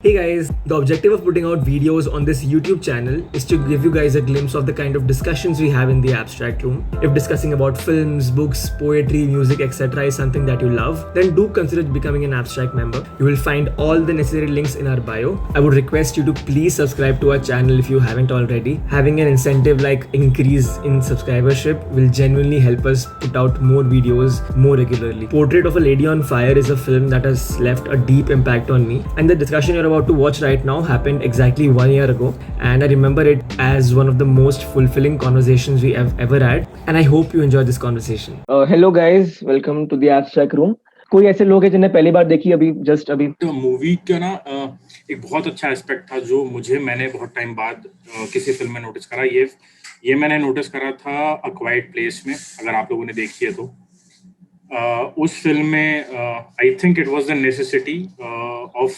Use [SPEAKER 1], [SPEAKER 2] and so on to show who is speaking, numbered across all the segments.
[SPEAKER 1] Hey guys, the objective of putting out videos on this YouTube channel is to give you guys a glimpse of the kind of discussions we have in the abstract room. If discussing about films, books, poetry, music, etc. is something that you love, then do consider becoming an abstract member. You will find all the necessary links in our bio. I would request you to please subscribe to our channel if you haven't already. Having an incentive like increase in subscribership will genuinely help us put out more videos more regularly. Portrait of a Lady on Fire is a film that has left a deep impact on me, and the discussion you're about to watch right now happened exactly 1 year ago, and I remember it as one of the most fulfilling conversations we have ever had, and I hope you enjoy this conversation.
[SPEAKER 2] Hello guys, welcome to the abstract room. कोई ऐसे लोग हैं जिन्हें पहली बार देखी अभी just अभी?
[SPEAKER 3] तो मूवी का ना एक बहुत अच्छा एस्पेक्ट था जो मैंने बहुत टाइम बाद किसी फिल्म में नोटिस करा। ये मैंने नोटिस करा था अ क्वाइट प्लेस में, अगर आप लोगों ने देखी है तो। उस फिल्म में I think it was the necessity of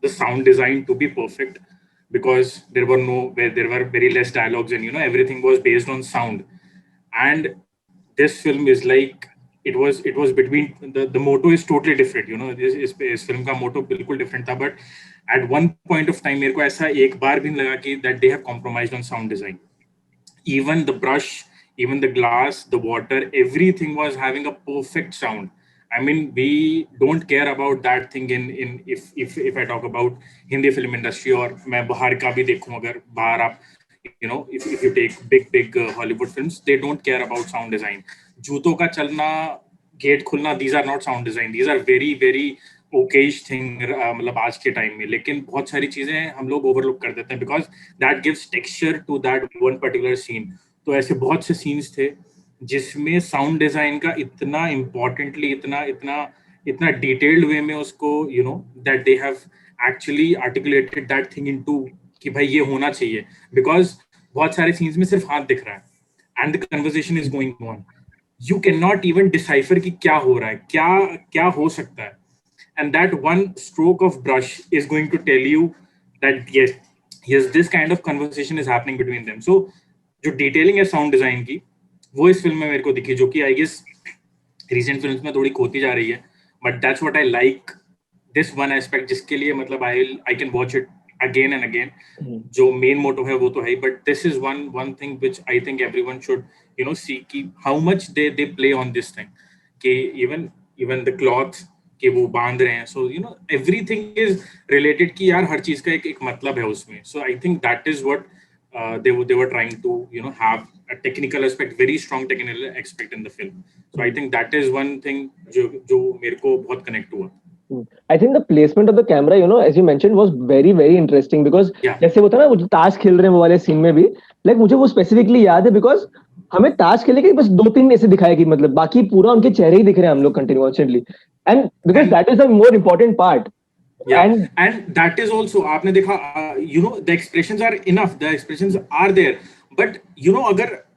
[SPEAKER 3] the sound design to be perfect, because there were very less dialogues, and everything was based on sound. And this film is like, it was between the motto is totally different, इस film का motto बिल्कुल different था, but at one point of time मेरे को ऐसा एक बार भी नहीं लगा कि that they have compromised on sound design. Even the brush, even the glass, the water, everything was having a perfect sound. I mean, we don't care about that thing in if I talk about Hindi film industry, or मैं बाहर का भी देखूं, अगर बाहर आप if you take big Hollywood films, they don't care about sound design. जूतों का चलना, गेट खुलना, these are not sound design. These are very very okayish thing, मतलब आज के टाइम में। लेकिन बहुत सारी चीजें हम लोग ओवरलुक कर देते हैं because that gives texture to that one particular scene. तो ऐसे बहुत से सीन्स थे जिसमें साउंड डिजाइन का इतना इम्पोर्टेंटली, इतना डिटेल्ड वे में उसको that they have actually articulated that thing into कि भाई ये होना चाहिए, बिकॉज बहुत सारे सीन्स में सिर्फ हाथ दिख रहा है and the conversation is going on. You can not even decipher कि क्या हो रहा है, क्या हो सकता है, and that one stroke of brush is going to tell you that yes this kind of conversation is happening between them. So जो डिटेलिंग है साउंड डिजाइन की, वो इस फिल्म में मेरे को दिखी, जो कि आई गेस रीसेंट फिल्म्स में थोड़ी खोती जा रही है, but that's what I like, this one aspect, जिसके लिए मतलब I can watch it again and again. जो मेन मोटो है वो तो है, but this is one thing which I think everyone should see कि how much they play on this thing, कि इवन द क्लॉथ कि वो बांध रहे हैं, सो एवरीथिंग इज रिलेटेड, कि यार हर चीज का एक मतलब है उसमें. So I think that is what they were trying to have a technical aspect, very strong technical aspect in the film. So I think that is one thing जो मेरे को बहुत connect हुआ.
[SPEAKER 2] I think the placement of the camera, as you mentioned, was very very interesting because जैसे वो था ना, वो जो ताश खेल रहे हैं वो वाले सीन में भी, like मुझे वो स्पेसिफिकली याद है because हमें ताश खेले के बस 2-3 ऐसे दिखाया कि मतलब बाकी पूरा उनके चेहरे ही दिख रहे हैं हम लोग continuously, and because that is a more important part.
[SPEAKER 3] Yeah, and that is also, आपने देखा, the expressions are enough, the expressions are there, but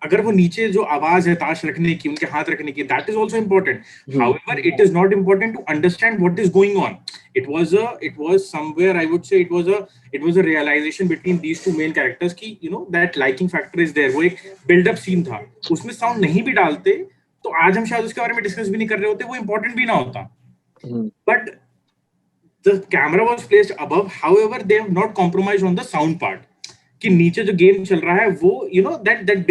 [SPEAKER 3] अगर वो नीचे जो आवाज है ताश रखने की, उनके हाथ रखने की, that is also important. However, it is not important to understand what is going on. It was somewhere, I would say, it was a realization between these two main characters कि that liking factor is there. वो एक build up scene था, उसमें sound नहीं भी डालते तो आज हम शायद उसके बारे में डिस्कस भी नहीं कर रहे होते, वो important भी ना होता. But the camera was placed above, however they have not compromised on the sound part, कि नीचे जो गेम चल रहा है वो that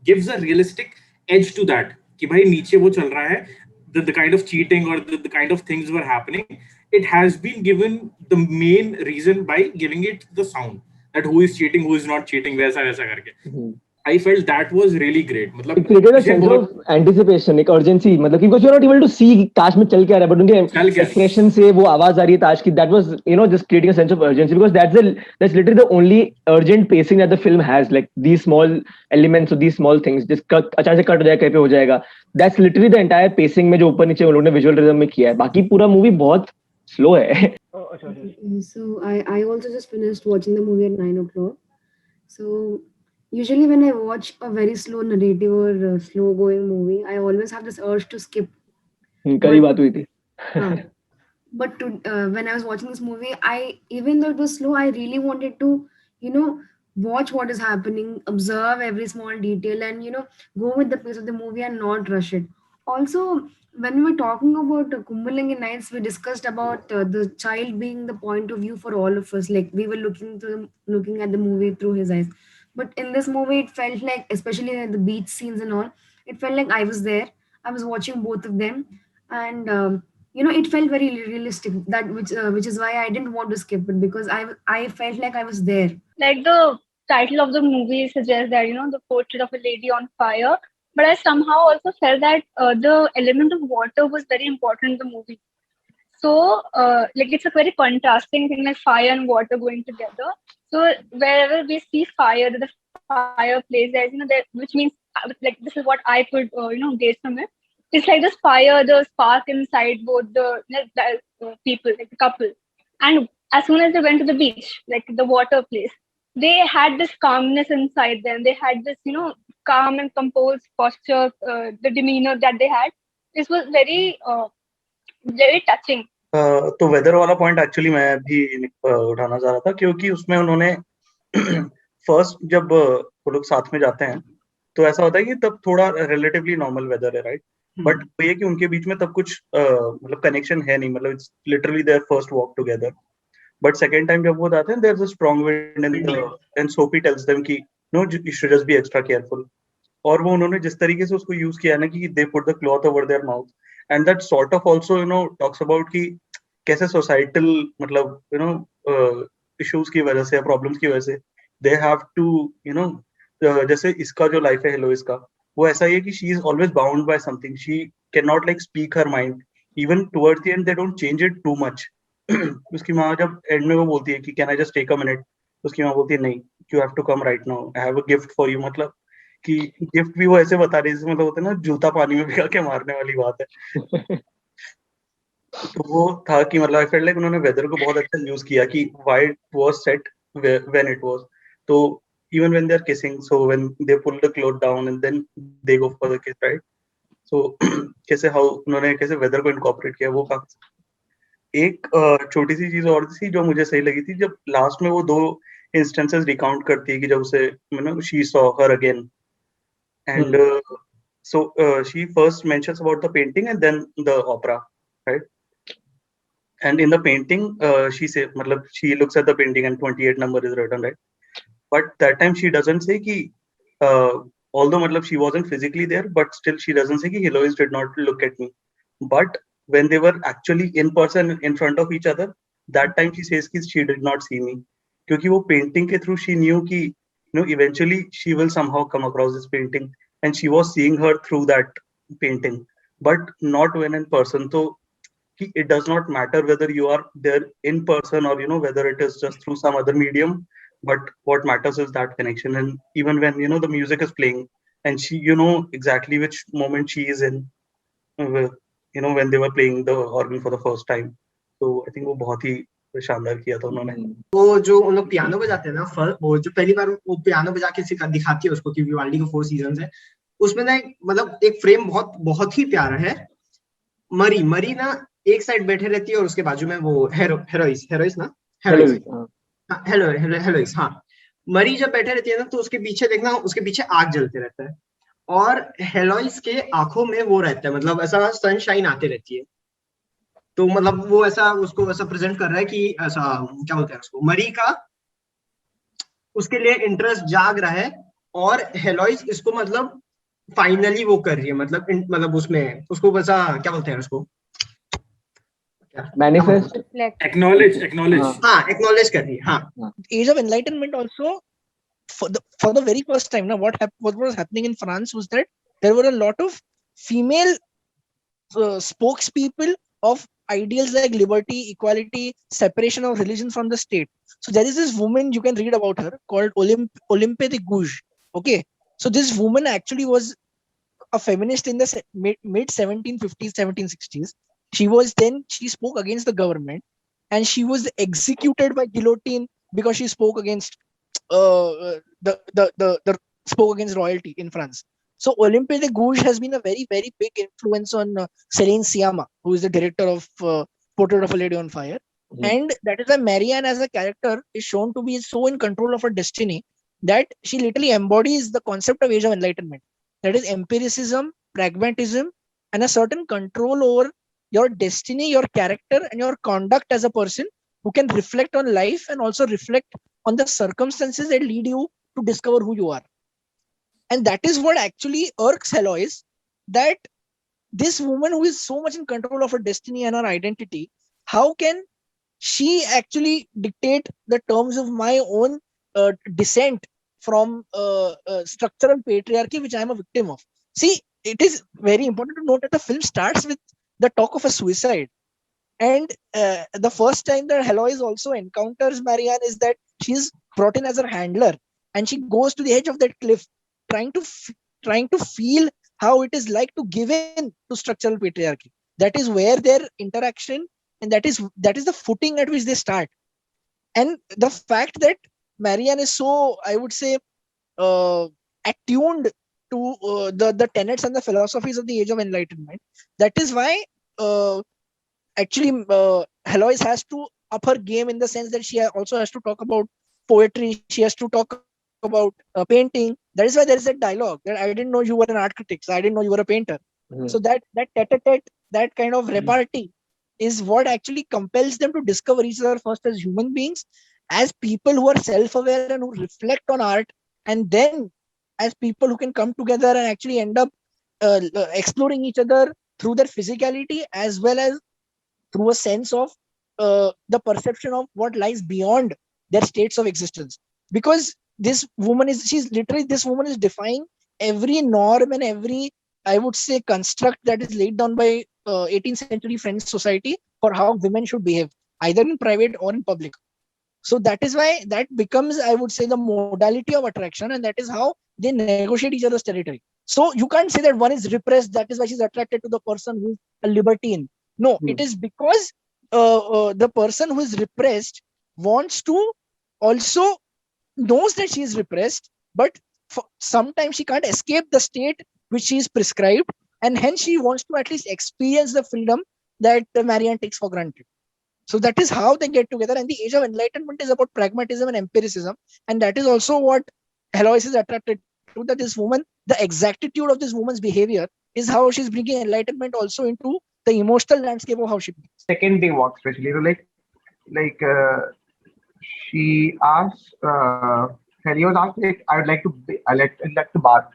[SPEAKER 3] gives a realistic edge to that, कि भाई नीचे वो चल रहा है, the kind of cheating or the kind of things were happening, it has been given the main reason by giving it the sound, that who is cheating, who is not cheating, वैसा करके. I felt that was really great. मतलब
[SPEAKER 2] it created a sense of anticipation, एक urgency, मतलब because you're not able to see ताश में चल क्या रहा है, but उनके expression से वो आवाज आ रही है ताश की, that was just creating a sense of urgency, because that's literally the only urgent pacing that the film has, like these small elements or these small things, just अचानक से कट हो जाएगा, कहीं पे हो जाएगा, that's literally the entire pacing में जो ऊपर नीचे उन लोगों ने visual rhythm में किया है. बाकी पूरा मूवी बहुत slow है.
[SPEAKER 4] So I also just finished watching the movie at 9 o'clock. So usually when I watch a very slow narrative or slow going movie, I always have this urge to skip.
[SPEAKER 2] कई बात हुई थी.
[SPEAKER 4] But when I was watching this movie, even though it was slow, I really wanted to watch what is happening, observe every small detail, and go with the pace of the movie and not rush it. Also, when we were talking about Kumbalingi Nights, we discussed about the child being the point of view for all of us. Like we were looking at the movie through his eyes. But in this movie, it felt like, especially at the beach scenes and all, it felt like I was there. I was watching both of them, and it felt very realistic. That which is why I didn't want to skip it, because I felt like I was there.
[SPEAKER 5] Like the title of the movie suggests that, the portrait of a lady on fire. But I somehow also felt that the element of water was very important in the movie. So, like, it's a very contrasting thing, like fire and water going together. So, wherever we see fire, the fireplace, there's, which means, like, this is what I could, gauge from it. It's like this fire, the spark inside both the people, like the couple. And as soon as they went to the beach, like the water place, they had this calmness inside them. They had this, calm and composed posture, the demeanor that they had. This was very touching.
[SPEAKER 6] तो weather वाला point actually मैं भी उठाना चाह रहा था, क्योंकि उसमें उन्होंने फर्स्ट जब वो लोग साथ में जाते हैं तो ऐसा होता है कि तब थोड़ा रिलेटिवली नॉर्मल वेदर है, राइट? बट ये कि उनके बीच में तब कुछ मतलब कनेक्शन है नहीं, मतलब it's literally there first walk together. But second time जब वो जाते हैं, there is a strong wind and Sophie tells them कि no you should just be extra careful. और वो उन्होंने जिस तरीके से उसको यूज किया ना कि they put the cloth over their mouth, and that sort of also talks about कि कैसे सोसाइटल मतलब इश्यूज की वजह से या प्रॉब्लम्स की वजह से दे हैव टू जैसे इसका जो लाइफ है हेलोइस का, वो ऐसा ही है कि she is always bound by something. She can not like speak her mind. Even towards the end they don't change it too much. उसकी माँ जब एंड में वो बोलती है कि can I just take a minute, उसकी माँ बोलती है नहीं, you have to come right now, I have a gift for you. मतलब कि गिफ्ट भी वो ऐसे बता रही है, मतलब होता है ना जूता पानी में भिगा के मारने वाली बात है. तो वो था कि मतलब आई फेल्ट लाइक उन्होंने वेदर को बहुत अच्छा यूज किया कि why it was set when it was. तो even when they are kissing, so when they pull the cloth down and then they go for the kiss, right? So कैसे how उन्होंने कैसे weather को incorporate किया वो काफी. एक छोटी सी चीज और थी जो मुझे सही लगी थी, जब लास्ट में वो दो इंस्टेंसेस रिकाउंट करती है कि जब उसे she saw her again and so she first mentions about the painting and then the opera, right? And in the painting she say matlab she looks at the painting and 28 number is written, right? But that time she doesn't say ki although matlab she wasn't physically there, but still she doesn't say ki Heloise did not look at me. But when they were actually in person in front of each other, that time she says ki she did not see me, क्योंकि वो painting के through she knew कि eventually she will somehow come across this painting, and she was seeing her through that painting, but not when in person. So it does not matter whether you are there in person or whether it is just through some other medium, but what matters is that connection. And even when the music is playing and she exactly which moment she is in, when they were playing the organ for the first time. So I think वो बहुत ही शानदार किया था उन्होंने.
[SPEAKER 7] वो जो उन लोग पियानो बजाते हैं ना, वो जो पहली बार वो पियानो बजा के दिखाती है उसको कि विवाल्डी को 4 सीजन्स है, उसमें ना मतलब एक फ्रेम बहुत बहुत ही प्यारा है. मरी ना एक साइड बैठे रहती है और उसके बाजू में वो हेरोइस ना हेलोइस हाँ, मरी जब बैठे रहती है ना तो उसके पीछे देखना, उसके पीछे आग जलते रहता है और हेलोइस के आंखों में वो रहता है, मतलब ऐसा सनशाइन आती रहती है. तो मतलब वो ऐसा उसको ऐसा प्रेजेंट कर रहा है कि ऐसा क्या बोलते हैं उसको, मरी का उसके लिए इंटरेस्ट जाग रहा है और हेलोइस इसको मतलब फाइनली वो कर रही है, मतलब उसमें उसको वैसा क्या बोलते हैं उसको,
[SPEAKER 2] मैनिफेस्ट,
[SPEAKER 3] एक्नॉलेज
[SPEAKER 7] एक्नॉलेज कर रही है. हाँ,
[SPEAKER 8] age of enlightenment also for the very first time now what was happening in France was that there were a lot of female spokespeople of ideals like liberty, equality, separation of religion from the state. So there is this woman, you can read about her, called Olympe de Gouges. Okay, so this woman actually was a feminist in the mid 1750s 1760s. She spoke against the government and she was executed by guillotine because she spoke against the spoke against royalty in France. So Olympe de Gouges has been a very, very big influence on Céline Sciamma, who is the director of Portrait of a Lady on Fire. And that is why Marianne as a character is shown to be so in control of her destiny that she literally embodies the concept of Age of Enlightenment. That is empiricism, pragmatism, and a certain control over your destiny, your character, and your conduct as a person, who can reflect on life and also reflect on the circumstances that lead you to discover who you are. And that is what actually irks Heloise, that this woman who is so much in control of her destiny and her identity, how can she actually dictate the terms of my own descent from structural patriarchy, which I am a victim of? See, it is very important to note that the film starts with the talk of a suicide. And the first time that Heloise also encounters Marianne is that she's brought in as her handler, and she goes to the edge of that cliff, trying to trying to feel how it is like to give in to structural patriarchy. That is where their interaction, and that is the footing at which they start. And the fact that Marianne is so, I would say, attuned to the tenets and the philosophies of the Age of Enlightenment, that is why actually Heloise has to up her game, in the sense that she also has to talk about poetry, she has to talk about painting. That is why there is a dialogue that I didn't know you were an art critic, so I didn't know you were a painter. So that tete-a-tete, that kind of repartee is what actually compels them to discover each other first as human beings, as people who are self-aware and who reflect on art, and then as people who can come together and actually end up exploring each other through their physicality, as well as through a sense of the perception of what lies beyond their states of existence. Because this woman is defying every norm and every, I would say, construct that is laid down by 18th century French society for how women should behave, either in private or in public. So that is why that becomes, I would say, the modality of attraction, and that is how they negotiate each other's territory. So you can't say that one is repressed, that is why she's attracted to the person who's a libertine. No, it is because the person who is repressed wants to also knows that she is repressed, but sometimes she can't escape the state which she is prescribed, and hence she wants to at least experience the freedom that Marianne takes for granted. So that is how they get together. And the Age of Enlightenment is about pragmatism and empiricism, and that is also what Heloise is attracted to. That this woman, the exactitude of this woman's behavior is how she's bringing enlightenment also into the emotional landscape of how she behaves.
[SPEAKER 9] Second day walk, especially, she asks, Helios asks, like, I'd like to bath.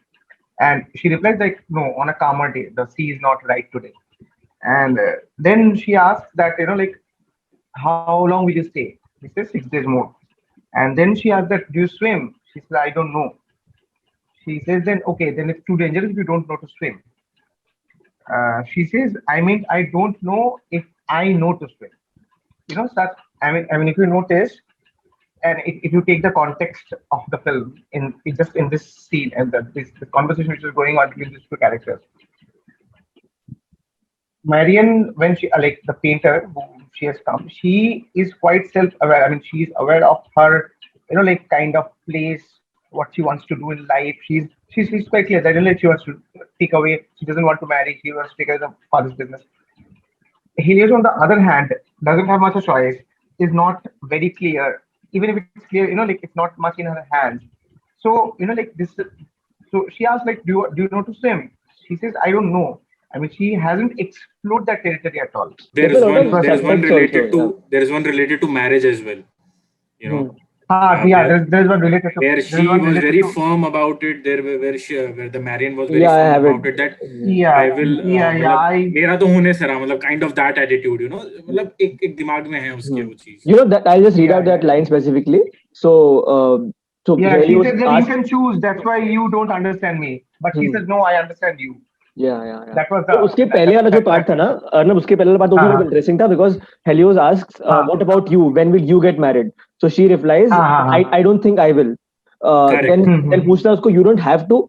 [SPEAKER 9] And she replies, like, no, on a calmer day, the sea is not right today. And then she asks that, how long will you stay? He says 6 days more. And then she asks that, do you swim? She says, I don't know. She says, then, okay, then it's too dangerous if you don't know to swim. She says, I don't know if I know to swim. That, if you notice, and if you take the context of the film in this scene and this conversation which is going on between these two characters, Marianne, when she the painter who she has come, she is quite self-aware. She is aware of her, kind of place, what she wants to do in life. She's quite clear that she wants to take away. She doesn't want to marry. She wants to take away the father's business. Helios, on the other hand, doesn't have much of a choice. Is not very clear. Even if it's clear, it's not much in her hands. So, this. So she asks, do you know to swim? She says, I don't know. She hasn't explored that territory at all.
[SPEAKER 3] There is one related to marriage as well.
[SPEAKER 9] There's one related to
[SPEAKER 3] where she was very firm about it. There where the Marianne was very firm about it. That I will. मेरा तो होने से रहा, kind of that attitude, एक दिमाग में है उसके वो चीज.
[SPEAKER 2] That I'll just read out that line specifically. So
[SPEAKER 9] she says that you can choose. That's why you don't understand me. But she says, no, I understand you.
[SPEAKER 2] Yeah.
[SPEAKER 9] That was
[SPEAKER 2] उसके पहले वाला जो part था ना, अर्नब, उसके पहले वाला part बहुत interesting था, because Helios asks, what about you? When will you get married? So she replies, I don't think I will. Then पूछता उसको, you don't have to.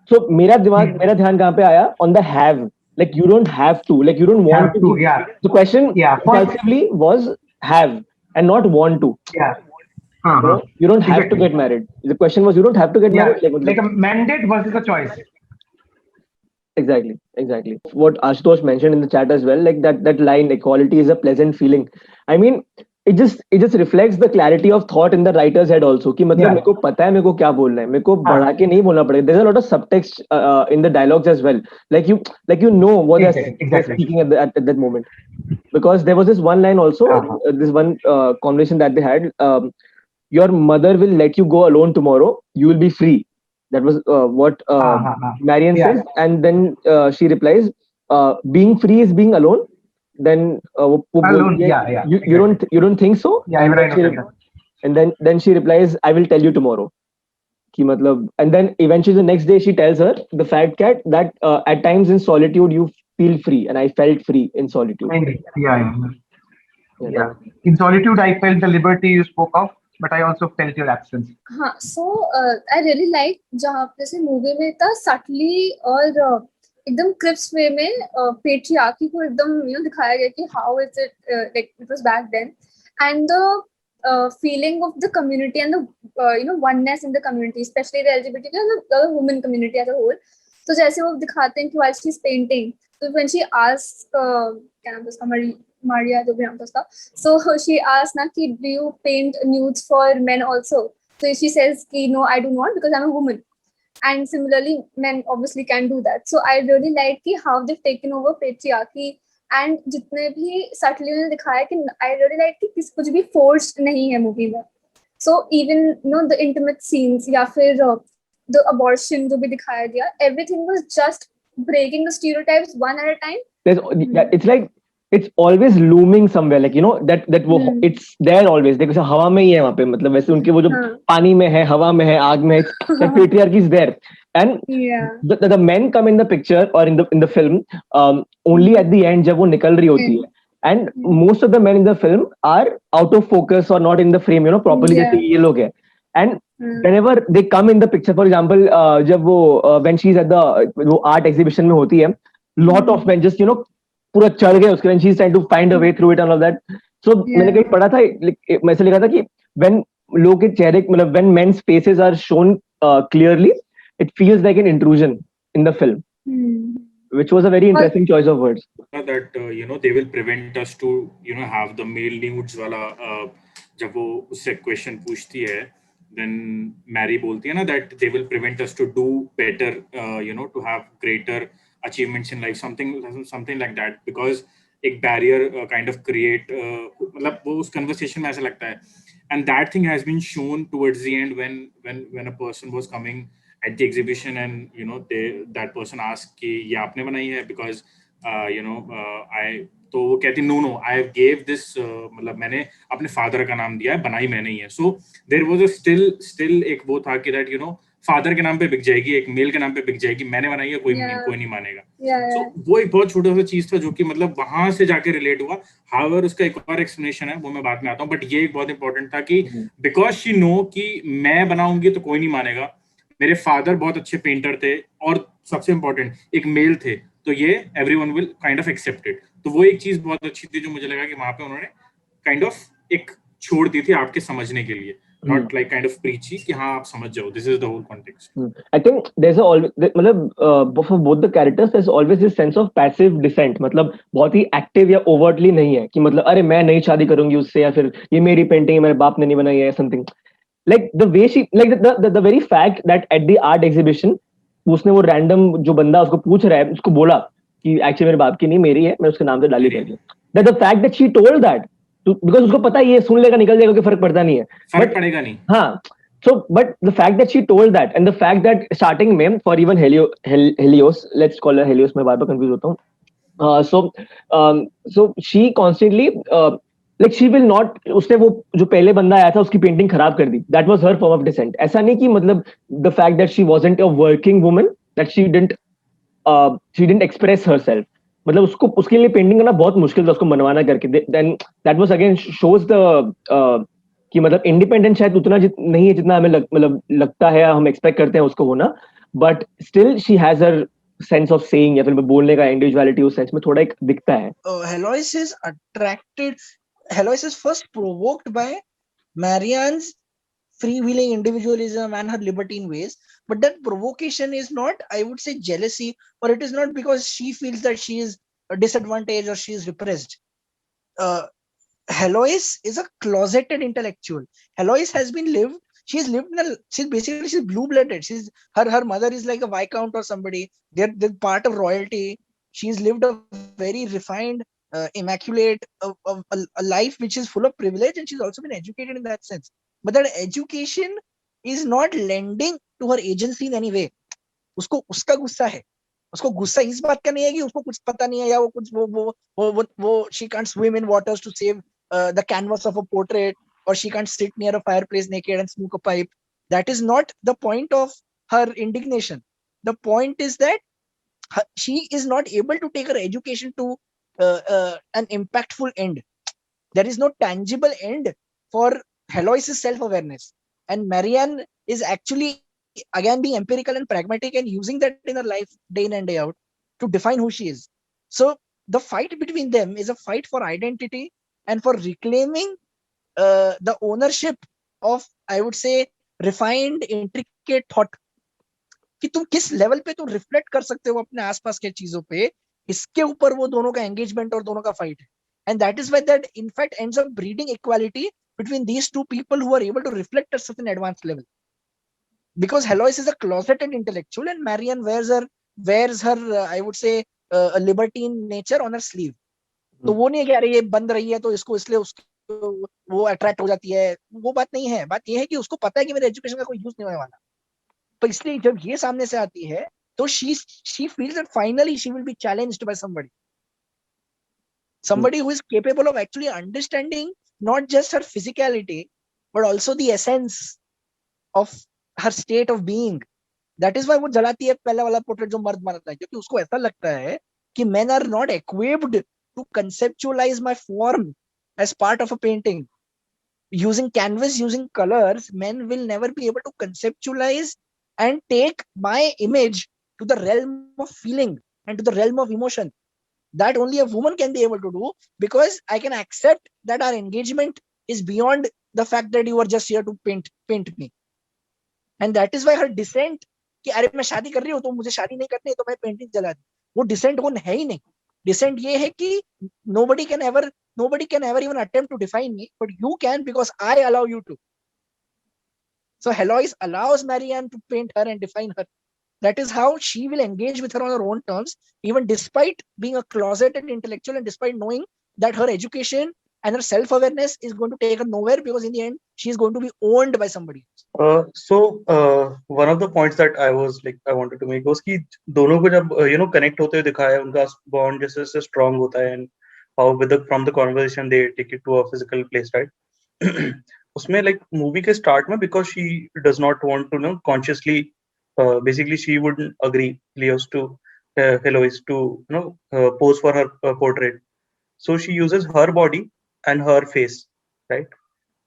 [SPEAKER 2] So मेरा ध्यान कहाँ पे आया? On the have. Like, you don't have to. Like, you don't want to.
[SPEAKER 9] Yeah.
[SPEAKER 2] The question impulsively was have and not want to.
[SPEAKER 9] Yeah.
[SPEAKER 2] You don't have to get married. The question was, you don't have to get married.
[SPEAKER 9] Like a mandate versus a choice.
[SPEAKER 2] Exactly. What Ashutosh mentioned in the chat as well, like that line, equality is a pleasant feeling. it just reflects the clarity of thought in the writer's head also कि मतलब
[SPEAKER 9] Yeah.
[SPEAKER 2] मेरे को पता है मेरे को क्या बोलना है, मेरे को बढ़ा के नहीं बोलना पड़ेगा. There's a lot of subtext in the dialogues as well. Like you know what they're
[SPEAKER 9] Exactly.
[SPEAKER 2] speaking at that moment. Because there was this one line also, this one conversation that they had. Your mother will let you go alone tomorrow. You will be free. That was what Marian
[SPEAKER 9] Yeah.
[SPEAKER 2] says, and then she replies, "Being free is being alone." Then वो
[SPEAKER 9] Alone.
[SPEAKER 2] बोलती है,
[SPEAKER 9] Yeah.
[SPEAKER 2] you don't think so?
[SPEAKER 9] Yeah, even I know that.
[SPEAKER 2] And then she replies, "I will tell you tomorrow." कि मतलब, and then eventually the next day she tells her, the fat cat, that at times in solitude you feel free, and I felt free in solitude.
[SPEAKER 9] Yeah. In solitude, I felt the liberty you spoke of, but I also felt your absence.
[SPEAKER 5] हाँ, so I really like जहाँ जैसे movie में इतना subtly और एकदम crisp way में patriarchy को एकदम दिखाया गया कि how is it like it was back then, and the feeling of the community and the oneness in the community, especially the LGBTQ and the women community as a whole. तो जैसे वो दिखाते हैं कि while she's painting, so when she asks क्या नाम था उसका, Maria जो भी नाम था उसका, so she asked ना कि do you paint nudes for men also? So she says कि no, I do not because I'm a woman. And similarly, men obviously can do that. So I really like कि how they've taken over patriarchy, and जितने भी subtly उन्होंने दिखाया कि I really like कि कुछ भी forced नहीं है movie में. So even the intimate scenes या फिर the abortion जो भी दिखाया गया, everything was just breaking the stereotypes one at a time.
[SPEAKER 2] It's like it's always looming somewhere, like that वो it's there always. देखो हवा में ही है वहाँ पे, मतलब वैसे उनके वो जो पानी में है, हवा में है, आग में है, that patriarchy is there, and the men come in the picture or in the film only at the end जब वो निकल रही होती है, and most of the men in the film are out of focus or not in the frame, properly, जैसे ये लोग हैं. And whenever they come in the picture, for example, जब वो when she's at the art exhibition में होती है, lot of men just पूरा चढ़ गए उसके, and she's trying to find a way through it and all that. So मैंने कहीं पढ़ा था, मैं ऐसे लिखा था कि when लोग के चेहरे, मतलब when men's faces are shown clearly, it feels like an intrusion in the film, which was a very interesting choice of words.
[SPEAKER 3] That they will prevent us to have the male nudes वाला जब वो उससे question पूछती है, then Mary बोलती है ना that they will prevent us to do better, to have greater achievements in life, something like that, because एक barrier kind of create, मतलब वो उस conversation में ऐसा लगता है, and that thing has been shown towards the end when a person was coming at the exhibition, and that person asked कि ये आपने बनाई है, because I, तो वो कहती no I gave this, मतलब मैंने अपने फादर का नाम दिया है, बनाई मैंने ही है. So there was a still एक वो था कि that फादर के नाम पे बिक जाएगी, एक मेल के नाम पे बिक जाएगी, मैंने बनाई है, कोई नहीं मानेगा. So वो एक बहुत छोटा सा चीज था जो कि मतलब वहां से जाके रिलेट हुआ. However उसका एक और एक्सप्लेनेशन है, वो मैं बाद में आता हूँ, बट ये एक बहुत इंपॉर्टेंट था कि बिकॉज शी नो कि मैं बनाऊंगी तो कोई नहीं मानेगा, मेरे फादर बहुत अच्छे पेंटर थे और सबसे इंपॉर्टेंट एक मेल थे, तो ये everyone will kind of accept it. तो वो एक चीज बहुत अच्छी थी जो मुझे लगा कि वहां पे उन्होंने काइंड ऑफ एक छोड़ दी थी आपके समझने के लिए, not like kind of preachy कि हाँ आप समझ जाओ, this is the whole context.
[SPEAKER 2] I think there's मतलब for both the characters there's always this sense of passive dissent, मतलब बहुत ही active या overtly नहीं है कि मतलब अरे मैं नहीं शादी करूंगी उससे, या फिर ये मेरी पेंटिंग है, मेरे बाप ने नहीं बनाई है, something like the way she, like the very fact that at the art exhibition उसने वो random जो बंदा उसको पूछ रहा है उसको बोला कि एक्चुअली मेरे बाप की नहीं, मेरी है, मैं उसके नाम से डाली करके, that the fact that she told that because उसको पता है ये सुन लेगा निकल जाएगा कि फर्क पड़ता नहीं है,
[SPEAKER 3] फर्क पड़ेगा नहीं.
[SPEAKER 2] हाँ. So but the fact that she told that, and the fact that starting में for even Helios, let's call her Helios, मैं बार बार confuse होता हूँ. So she constantly like she will not, उसने वो जो पहले बंदा आया था उसकी पेंटिंग खराब कर दी, that was her form of dissent. ऐसा नहीं कि मतलब the fact that she wasn't a working woman, that she didn't express herself, मतलब उसको उसके लिए पेंटिंग करना बहुत मुश्किल था, उसको मनवाना करके. Then that was again shows the कि मतलब इंडिपेंडेंट शायद उतना नहीं है जितना हमें मतलब लगता है, हम एक्सपेक्ट करते हैं उसको होना, but still she has her sense of saying या फिर बोलने का इंडिविजुअलिटी उस सेंस में थोड़ा एक दिखता है.
[SPEAKER 8] Helois is first provoked by Marianne's freewheeling individualism and her libertine ways, but that provocation is not, I would say, jealousy, or it is not because she feels that she is a disadvantaged or she is repressed. Heloise is a closeted intellectual. Heloise has been lived. She's blue-blooded. Her mother is like a viscount or somebody. They're part of royalty. She's lived a very refined, immaculate, a life which is full of privilege, and she's also been educated in that sense. But that education is not lending to her agency in any way. उसको उसका गुस्सा है. उसको गुस्सा इस बात का नहीं है कि उसको कुछ पता नहीं है या वो कुछ वो she can't swim in waters to save the canvas of a portrait, or she can't sit near a fireplace naked and smoke a pipe. That is not the point of her indignation. The point is that she is not able to take her education to an impactful end. There is no tangible end for Heloise's self-awareness. And Marianne is actually, again, being empirical and pragmatic and using that in her life day in and day out to define who she is. So the fight between them is a fight for identity and for reclaiming the ownership of, I would say, refined, intricate thought. कि तुम किस level पे तुम reflect कर सकते हो अपने आसपास के चीजों पे, इसके ऊपर वो दोनों का एंगेजमेंट और दोनों का फाइट है. And that is why that in fact ends up breeding equality between these two people who are able to reflect at such an advanced level. Because Heloise is a closeted intellectual and Marianne wears her I would say a libertine nature on her sleeve. तो वो नहीं है कि अरे ये बंद रही है तो इसको इसलिए उसको वो अट्रैक्ट हो जाती है, वो बात नहीं है. बात ये है कि उसको पता है कि मेरे एजुकेशन का कोई यूज नहीं होने वाला. तो इसलिए जब ये सामने से आती है तो she feels that finally she will be challenged by somebody who is capable of actually understanding not just her physicality but also the essence of her state of being. That is why वो जलाती है पहला वाला portrait जो मर्द मारता है, क्योंकि उसको ऐसा लगता है कि men are not equipped to conceptualize my form as part of a painting. Using canvas, using colors, men will never be able to conceptualize and take my image to the realm of feeling and to the realm of emotion. That only a woman can be able to do, because I can accept that our engagement is beyond the fact that you are just here to paint me. And that is why her dissent कि अरे मैं शादी कर रही हूँ तो मुझे शादी नहीं करनी है तो मैं पेंटिंग जला दी, वो डिसेंट वो है ही नहीं. डिसेंट ये है कि nobody can ever even attempt to define me, but you can because I allow you to. So Heloise allows Marianne to paint her and define her. That is how she will engage with her on her own terms, even despite being a closeted intellectual and despite knowing that her education and her self-awareness is going to take her nowhere, because in the end she is going to be owned by somebody.
[SPEAKER 6] One of the points that I wanted to make was कि दोनों को जब connect होते हुए दिखाया, उनका bond जैसे strong होता है, and how from the conversation they take it to a physical place, right? उसमें movie के start में, because she does not want to consciously basically she wouldn't agree Heloise to pose for her portrait, so she uses her body and her face, right?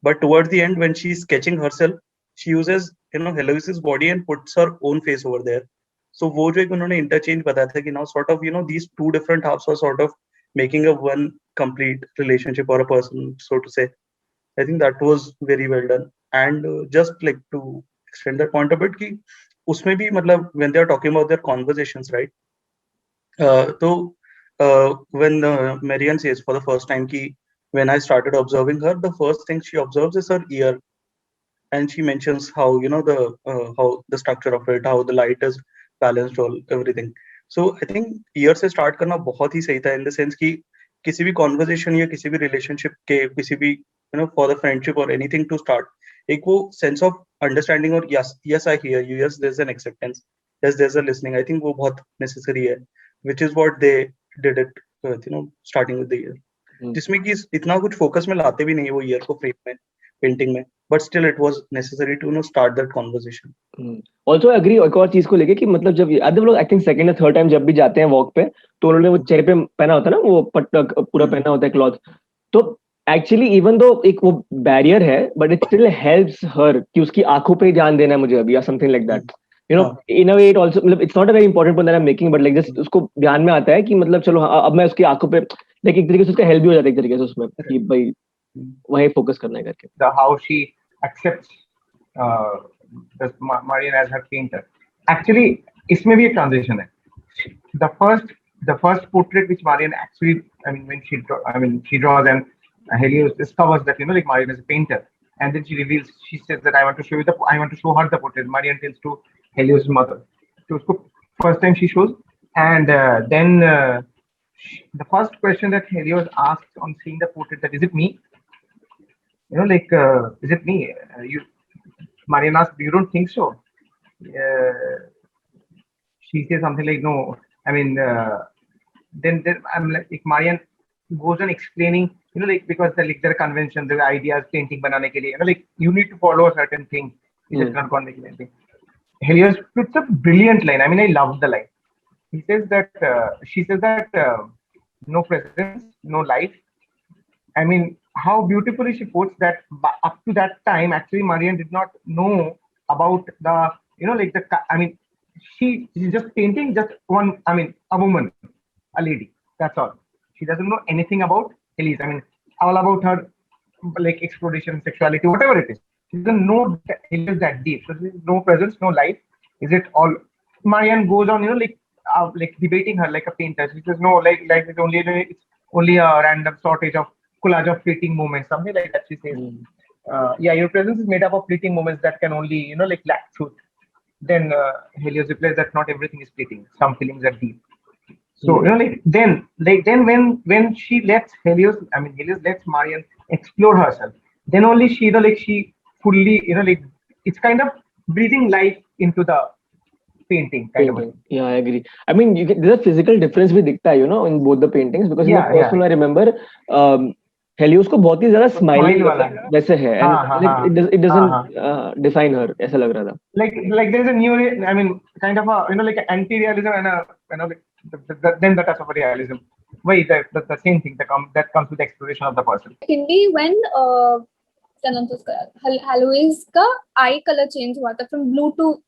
[SPEAKER 6] But towards the end when she's sketching herself, she uses Heloise's body and puts her own face over there. So वो जो एक उन्होंने interchange बताया था कि now sort of these two different halves are sort of making a one complete relationship or a person, so to say. I think that was very well done. And just to extend that point a bit कि उसमें भी मतलब when they are talking about their conversations, right? So when Marianne says for the first time कि when I started observing her, the first thing she observes is her ear, and she mentions how how the structure of it, how the light is balanced, all everything. So I think ear से start करना बहुत ही सही था, in the sense कि किसी भी conversation या किसी भी relationship के किसी भी for the friendship or anything to start, एक वो sense of understanding और yes I hear you, yes there's an acceptance, yes there's a listening, I think वो बहुत necessary है, which is what they did it starting with the ear. जिसमें कि इतना कुछ फोकस में लाते भी नहीं है वो ईयर को फ्रेम में पेंटिंग में, but still it was necessary to start that conversation.
[SPEAKER 2] Also agree एक और चीज को लेके कि मतलब जब आधे लोग आई थिंक सेकंड या थर्ड टाइम जब भी जाते हैं वॉक पे तो उन्होंने वो चेहरे पे पहना होता है ना, वो पट्टा पूरा पहना होता है क्लॉथ, तो एक्चुअली इवन दो एक वो बैरियर है but it still helps her कि उसकी आंखों पे ध्यान देना है मुझे अभी या something like that, in a way it also मतलब it's not a very important point that I am making, but like just उसको ध्यान में आता है कि मतलब चलो अब मैं उसकी आंखों पे लाइक एक तरीके से उसका हेल्प भी हो जाता है एक तरीके से उसमें कि भाई वही फोकस करना है करके.
[SPEAKER 9] The how she accepts Marianne as her painter. Actually, इसमें भी एक transition है. The first portrait which Marianne actually, when she draws and Helios discovers that like Marian is a painter, and then she says that I want to show her the portrait. Marian tells to Helios' mother. So usko first time she shows, and then the first question that Helios asks on seeing the portrait, that is it me? Is it me? You Marian asks, you don't think so? She says something like, no. I mean, then I'm like Marian goes on explaining, because there are conventions, there are ideas, painting banane ke liye, you need to follow a certain thing. It's not going to make anything. Helios puts a brilliant line. I mean, I love the line. He says that she says that no presence, no life. I mean, how beautifully she puts that. Up to that time, actually, Marian did not know about the, I mean, she's just painting just one, I mean, a woman, a lady. That's all. She doesn't know anything about Elise. I mean, all about her, exploration, sexuality, whatever it is. She doesn't know Elise that deep. So there's no presence, no life. Is it all? Marianne goes on, debating her like a painter. She says, no, life is only a random shortage of collage of fleeting moments, something like that. She says, yeah, your presence is made up of fleeting moments that can only, lack truth. Then Helios replies that not everything is fleeting. Some feelings are deep. So then when she lets Helios lets Marian explore herself. Then only she she fully it's kind of breathing life into the painting kind of.
[SPEAKER 2] Yeah, I agree. I mean, there's a physical difference भी दिखता है, in both the paintings, because in the first one I remember Helios को बहुत ही ज़्यादा smiling वैसे है, and it doesn't define her, ऐसा लग रहा था.
[SPEAKER 9] Like there's a new, I mean, kind of a like an anti-realism and then the touch of realism. Why the same thing that comes with the exploration of the person.
[SPEAKER 5] Hindi, when Haloise का eye color change हुआ था from blue to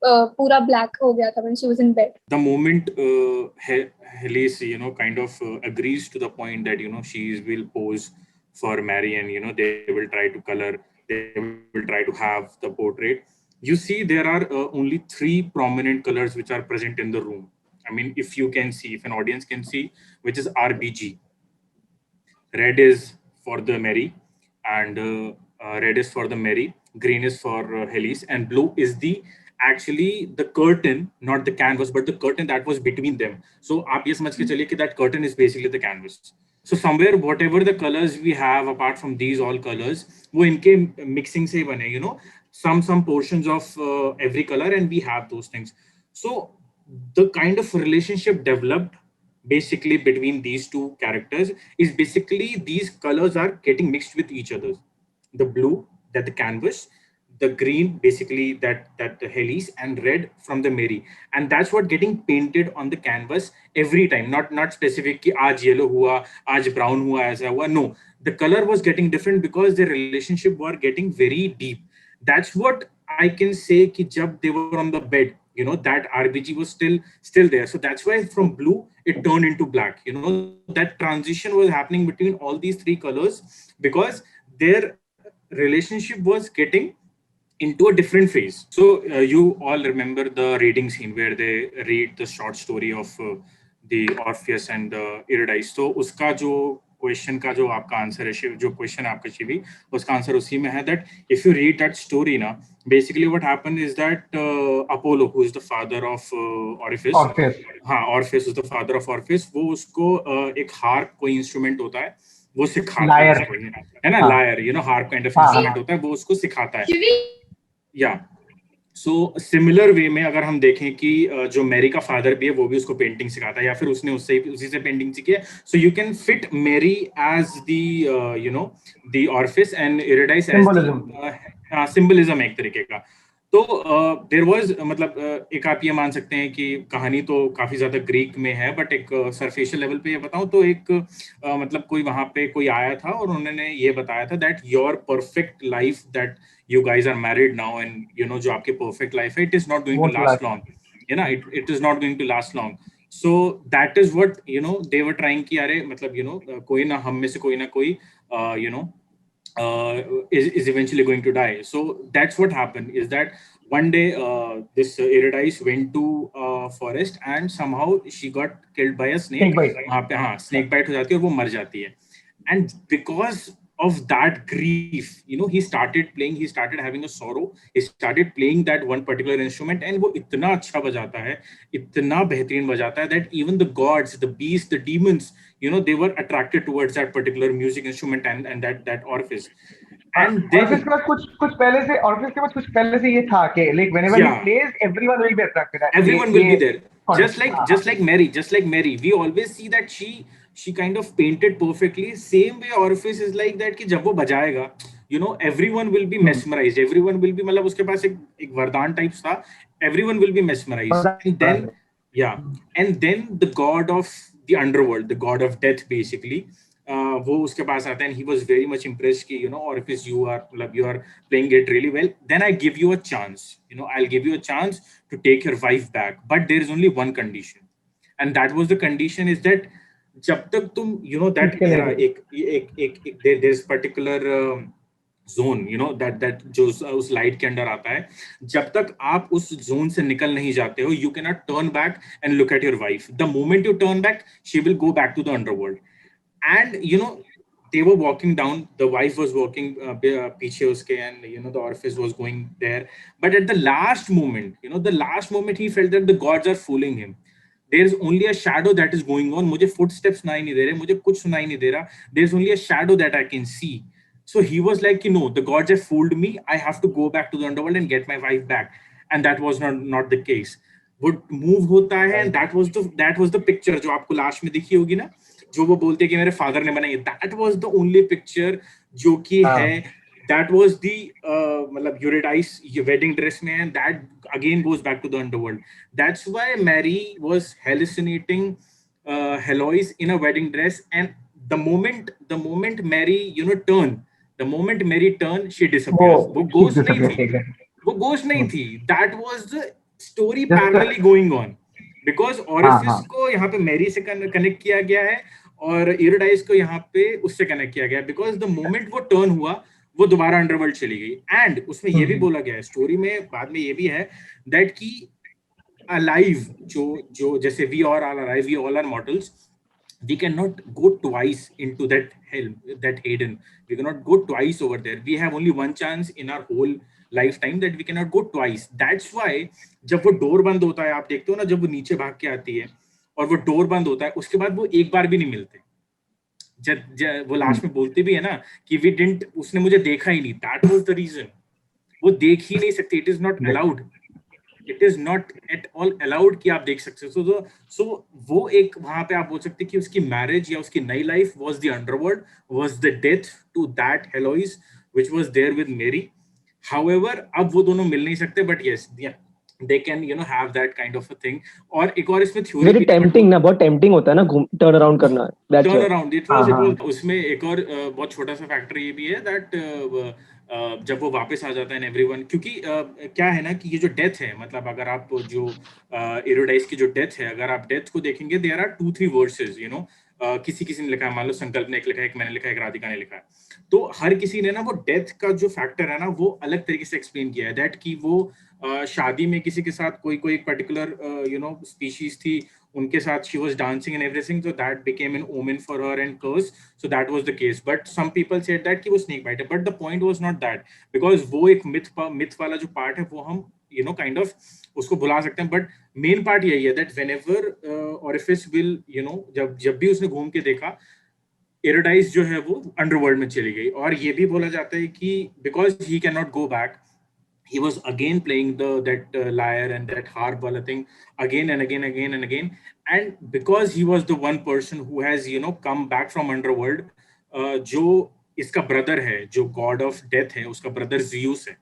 [SPEAKER 5] पूरा black हो गया था when she was in bed.
[SPEAKER 3] The moment Helis, kind of agrees to the point that, she will pose for Marian, they will try to color, they will try to have the portrait. You see, there are only 3 prominent colors which are present in the room. I mean, if you can see, if an audience can see, which is RBG. Red is for the Mary, and red is for the Mary, green is for Helis, and blue is actually the curtain, not the canvas, but the curtain that was between them. So आप ये समझ के चलिए कि that curtain is basically the canvas. So somewhere, whatever the colors we have, apart from these all colors, वो इनके mixing से बने, some portions of every color, and we have those things. So the kind of relationship developed basically between these 2 characters is basically these colors are getting mixed with each other. The blue, that the canvas, the green, basically that the Helis, and red from the Mary, and that's what getting painted on the canvas every time. Not specific कि आज yellow हुआ, आज brown हुआ, ऐसा हुआ. No, the color was getting different because their relationship were getting very deep. That's what I can say कि जब they were on the bed, that RBG was still there. So that's why from blue it turned into black. That transition was happening between all these 3 colors because their relationship was getting into a different phase. So you all remember the reading scene where they read the short story of the Orpheus and the Eurydice. So उसका जो question का जो आपका answer है, जो question आपका शिवी, उसका answer उसी में है that if you read that story ना, basically what happened is that Apollo, who is the father of Orpheus, Orpheus is the father of Orpheus, वो उसको एक harp कोई instrument होता है, वो सिखाता है ना, lyre, harp kind of instrument होता है, वो उसको सिखाता है. या सो सिमिलर वे में अगर हम देखें कि जो मैरी का फादर भी है वो भी उसको पेंटिंग सिखाता है या फिर उसने उसी से पेंटिंग सीखी है. So you can fit Mary as the Orpheus and Eurydice as symbolism एक तरीके का. तो देयर वाज मतलब एक आप ये मान सकते हैं कि कहानी तो काफी ज्यादा ग्रीक में है, बट एक सरफेशियल लेवल पे ये बताऊं तो एक मतलब कोई वहां पे कोई आया था और उन्होंने ये बताया था that your perfect life that you guys are married now and जो आपके perfect life है, it is not going to last long. It is not going to last long. So that is what they were trying कि अरे मतलब कोई ना हम में से कोई ना कोई is eventually going to die. So that's what happened is that one day this Eurydice went to forest and somehow she got killed by a snake. वहाँ पे snake bite हो जाती है और वो मर जाती है. and because of that grief, you know, he started having a sorrow, he started playing that one particular instrument, and वो इतना अच्छा बजाता है, इतना बेहतरीन बजाता है, that even the gods, the beasts, the demons, you know, they were attracted towards that particular music instrument and that orifice. And then
[SPEAKER 9] Orpheus के पास कुछ पहले से Orpheus के पास कुछ पहले से ये था कि like whenever he plays, everyone will be attracted.
[SPEAKER 3] Everyone will be there. Just like Mary, we always see that she kind of painted perfectly. Same way Orpheus is like that कि जब वो बजाएगा, you know, everyone will be mesmerized. Everyone will be, मतलब उसके पास एक वरदान types था. Everyone will be mesmerized. And then and then the god of the underworld, the god of death, basically. वो उसके पास आता है, and he was very much impressed कि, you know, Orpheus, you are playing it really well. Then I give you a chance, you know, I'll give you a chance to take your wife back, but there is only one condition, and that was the condition is that जब तक तुम, you know, that era, there's particular zone, you know, that जो उस light के अंदर आता है, जब तक आप उस जोन से निकल नहीं जाते हो, you cannot turn back and look at your wife. The moment you turn back, she will go back to the underworld. And you know, they were walking down, the wife was walking piche uske, and you know, the Orpheus was going there, but at the last moment, you know, he felt that the gods are fooling him. There is only a shadow that is going on, mujhe footsteps nahi nahi de rahe, mujhe kuch sunai nahi de raha, there is only a shadow that I can see. So he was like, you know, the gods have fooled me, I have to go back to the underworld and get my wife back. And that was not the case. वो move होता है, and that was the picture जो आपको last में दिखी होगी ना, जो वो बोलते हैं कि मेरे फादर ने बनाई, that was the only picture जो कि है, that was the मतलब Eurydice wedding dress में, and that again goes back to the underworld. That's why Mary was hallucinating Heloise in a wedding dress, and the moment Mary, you know, turn, she disappears. वो ghost नहीं थी, that was the story parallelly going on, because Orpheus को यहाँ पे Mary से connect किया गया है, और यूरिडाइस को यहाँ पे उससे कनेक्ट किया गया है, बिकॉज द मोमेंट वो टर्न हुआ, वो दोबारा अंडरवर्ल्ड चली गई. एंड उसमें ये भी बोला गया है स्टोरी में, बाद में ये भी है दैट की अलाइव, जो जैसे we all are alive, we all are mortals, we cannot go twice into that hell, that Hayden. We cannot go twice over there. We have only one chance in our whole lifetime, that we cannot go twice. That's why जब वो door बंद होता है, आप देखते हो ना, जब वो नीचे भाग के आती है और वो डोर बंद होता है, उसके बाद वो एक बार भी नहीं मिलते. जब वो लास्ट में बोलते भी है ना कि we didn't, उसने मुझे देखा ही नहीं. That was the reason. वो देख ही नहीं सकते. It is not allowed. It is not at all allowed कि आप देख सकते हो. So वो एक वहां पे आप बोल सकते कि उसकी मैरिज या उसकी नई life was the underworld, was the death to that Heloise which was there with Mary. However, अब वो दोनों मिल नहीं सकते, but yes, yeah, they can, you know, have that kind of a thing. और एक और इसमें थ्योरी
[SPEAKER 2] very tempting ना, बहुत tempting होता है ना turn around करना.
[SPEAKER 3] Turn around, it was उसमें एक और बहुत छोटा सा फैक्टर ये भी है that जब वो वापस आ जाता है एवरीवन, क्योंकि क्या है ना कि ये जो डेथ है, मतलब अगर आप जो यूरिडाइस की जो डेथ है, अगर आप डेथ को देखेंगे, there are 2-3 verses, you know, किसी ने लिखा है, मान लो संकल्प ने एक लिखा है, एक मैंने लिखा है, एक राधिका ने लिखा है, तो हर किसी ने ना वो डेथ का जो फैक्टर है ना, वो अलग तरीके से एक्सप्लेन किया है. दैट कि वो शादी में किसी के साथ कोई पर्टिकुलर यू नो स्पीशीज थी, उनके साथ she was dancing and everything, so that became an omen for her and curse. So that was the case, but some people said that कि वो snake bite है, but the point was not that, because वो एक myth वाला जो part है, वो हम, you know, kind of उसको भुला सकते हैं, but main part यही है that whenever Orpheus will, you know, जब भी उसने घूम के देखा, Eurydice जो है वो अंडरवर्ल्ड में चली गई. और ये भी बोला जाता है कि because he cannot go back, he was again playing that lyre and that harp wala thing again and again, and because he was the one person who has, you know, come back from underworld, जो इसका brother है, जो God of death है, उसका brother जियूस है.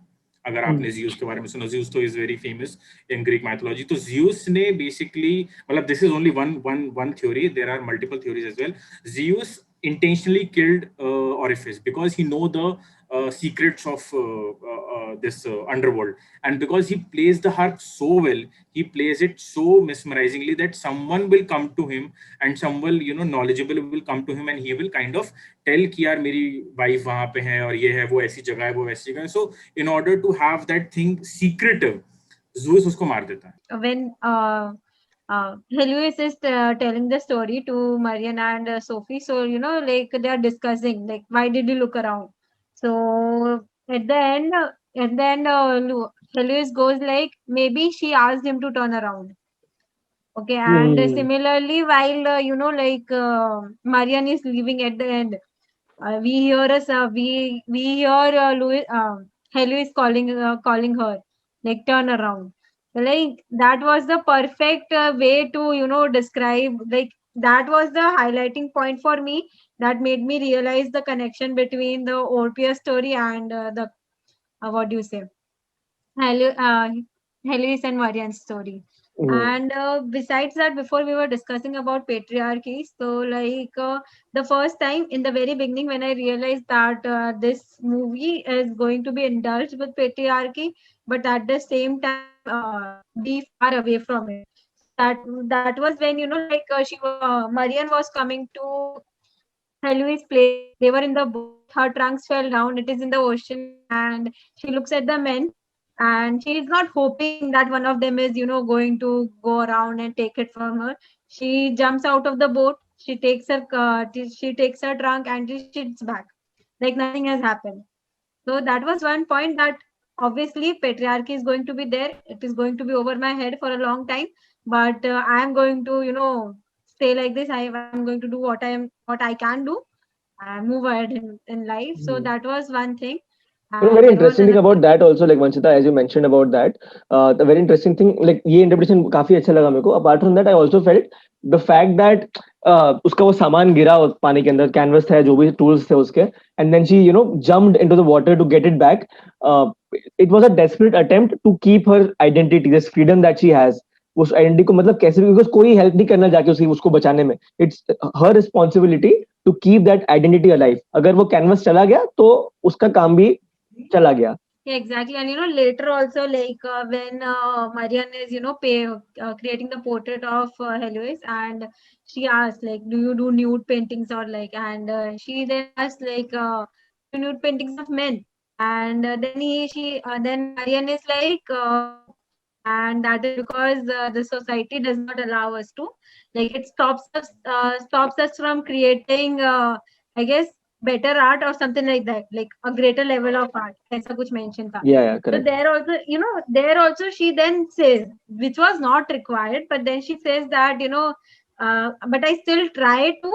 [SPEAKER 3] अगर आपने जियूस के बारे में सुना, जियूस तो is very famous in Greek mythology. तो जियूस ने बेसिकली, मतलब this is only one theory, there are multiple theories as well. Zeus intentionally killed Orpheus because he know the secrets of this underworld, and because he plays the harp so well, he plays it so mesmerizingly that someone will come to him, and someone, you know, knowledgeable will come to him, and he will kind of tell कि यार मेरी wife वहां पे है, और ये है, वो ऐसी जगह है, वो वैसी जगह है. So in order to have that thing secretive, Zeus उसको मार देता है.
[SPEAKER 10] When Heloise is telling the story to Marian and Sophie. So, like they are discussing, like, why did you look around? So at the end, Heloise goes like, maybe she asked him to turn around. Okay, and similarly, while Marian is leaving at the end, we hear Louis Heloise calling her like turn around. Like that was the perfect way to describe, like that was the highlighting point for me that made me realize the connection between the Orpheus story and the what do you say Heloise and Marian's story. And besides that, before we were discussing about patriarchy, so like the first time in the very beginning when I realized that this movie is going to be indulged with patriarchy, but at the same time be far away from it. So that was when Marian was coming to Heloise's place. They were in the boat. Her trunks fell down. It is in the ocean, and she looks at the men, and she is not hoping that one of them is, going to go around and take it from her. She jumps out of the boat. She takes her trunk and she shits back, like nothing has happened. So that was one point that obviously patriarchy is going to be there. It is going to be over my head for a long time, but I am going to, stay like this. I'm going to do what I can do and move ahead in life. So that was one thing. And
[SPEAKER 2] Very
[SPEAKER 10] there was
[SPEAKER 2] interesting thing
[SPEAKER 10] another.
[SPEAKER 2] about that also, like Vanchita, as you mentioned about that, the very interesting thing, like ये interpretation काफी अच्छा लगा मेरे को. Apart from that, I also felt the fact that उसका वो सामान गिरा पानी के अंदर, canvas था, जो भी tools थे उसके, and then she jumped into the water to get it back. It was a desperate attempt to keep her identity, this freedom that she has. उस आइडेंटिटी को मतलब कैसे भी, बिकॉज कोई हेल्प नहीं करना जाके उसको बचाने में. It's her responsibility to keep that identity alive. अगर वो कैनवस चला गया तो उसका काम भी चला गया.
[SPEAKER 10] Yeah, exactly. And later also, like when Marianne is creating the portrait of Heloise, and she asks like, do you do nude paintings, or like, and she then asks like, I do nude paintings of men. And then Marianne is like, no, and that is because the society does not allow us to, like, it stops us from creating I guess better art or something like that, like a greater level of art, aisa kuch mention tha.
[SPEAKER 2] Yeah,
[SPEAKER 10] So
[SPEAKER 2] correct.
[SPEAKER 10] there also she then says, which was not required, but then she says that but I still try to,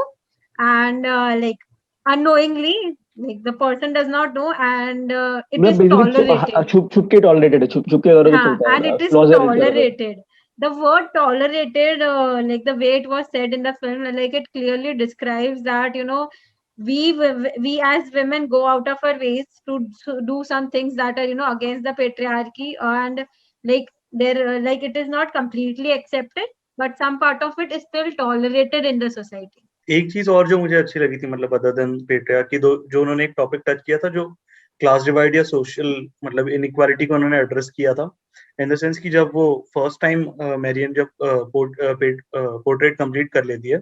[SPEAKER 10] and like unknowingly, like the person does not know, and it
[SPEAKER 2] मतलब
[SPEAKER 10] is
[SPEAKER 2] basically
[SPEAKER 10] tolerated.
[SPEAKER 2] छुप छुप के tolerated है, छुप छुप के करो तो
[SPEAKER 10] Yeah,
[SPEAKER 2] चलता
[SPEAKER 10] and
[SPEAKER 2] है,
[SPEAKER 10] it is
[SPEAKER 2] क्लोजर करो तो.
[SPEAKER 10] tolerated. The word tolerated, like the way it was said in the film, like it clearly describes that we as women go out of our ways to do some things that are against the patriarchy, and like like it is not completely accepted, but some part of it is still tolerated in the society.
[SPEAKER 6] एक चीज और जो मुझे अच्छी लगी थी, मतलब other than patriarchy, जो उन्होंने एक टॉपिक टच किया था, जो क्लास डिवाइड या सोशल मतलब इनइक्वालिटी को उन्होंने एड्रेस किया था, इन द सेंस कि जब वो फर्स्ट टाइम मैरियन जब पोर्ट्रेट कंप्लीट कर लेती है,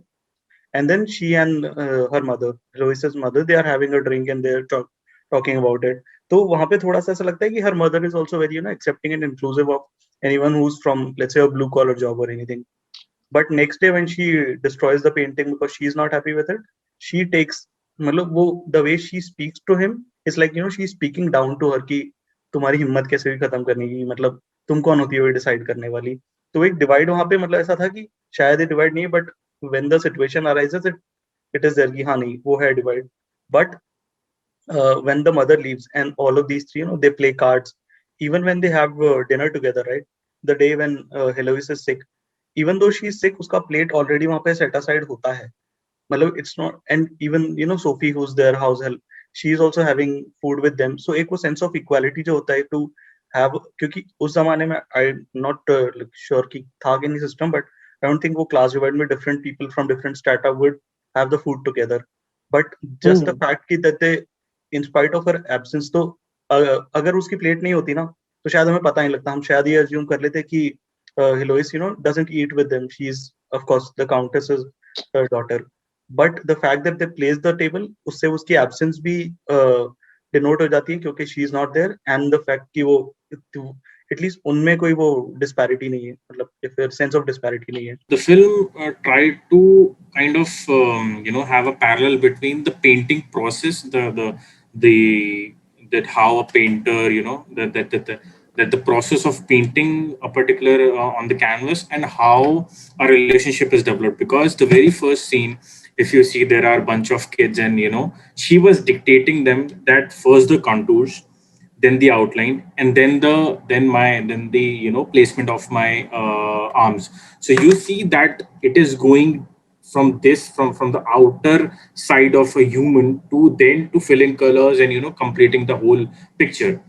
[SPEAKER 6] and then she and her mother, Lois's mother, they are having a drink and they're talking about it. तो वहां पे थोड़ा सा ऐसा लगता है कि her mother is also very accepting and inclusive of anyone who's from, let's say, a blue collar job or anything. But next day when she destroys the painting because she's not happy with it, she takes, मतलब वो the way she speaks to him is like she's speaking down to her कि तुम्हारी हिम्मत कैसे भी खत्म करने की, मतलब तुम कौन होती हो डिसाइड करने वाली. तो एक डिवाइड वहां पे मतलब ऐसा था कि शायद ये डिवाइड नहीं है, but when the situation arises, it is there कि हाँ नहीं वो है divide. But when the mother leaves and all of these three, they play cards, even when they have dinner together, right? The day when Heloise is sick, even though she is sick, उसका plate already वहाँ पे set aside होता है. मतलब it's not, and even Sophie who's their house help, she is also having food with them. So एक वो sense of equality जो होता है to have, क्योंकि उस जमाने में I'm not sure कि था कि नहीं system, but I don't think वो class divide में different people from different strata would have the food together. But just the fact कि that they, in spite of her absence, तो अगर उसकी प्लेट नहीं होती ना तो शायद हमें पता नहीं लगता, हम शायद ये assume कर लेते कि Heloise doesn't eat with them. She's of course the countess's daughter. But the fact that they place the table, उससे उसकी absence भी denote हो जाती है क्योंकि she is not there, and the fact कि वो एटलीस्ट उनमें कोई वो डिस्पैरिटी नहीं है, मतलब फिर सेंस ऑफ डिस्पैरिटी नहीं है.
[SPEAKER 3] The film tried to kind of have a parallel between the painting process, the that how a painter, that the process of painting a particular on the canvas, and how a relationship is developed. Because the very first scene, if you see, there are a bunch of kids, and she was dictating them that first the contours, then the outline, and then the placement of my arms. So you see that it is going from this, from the outer side of a human, to then to fill in colors and completing the whole picture.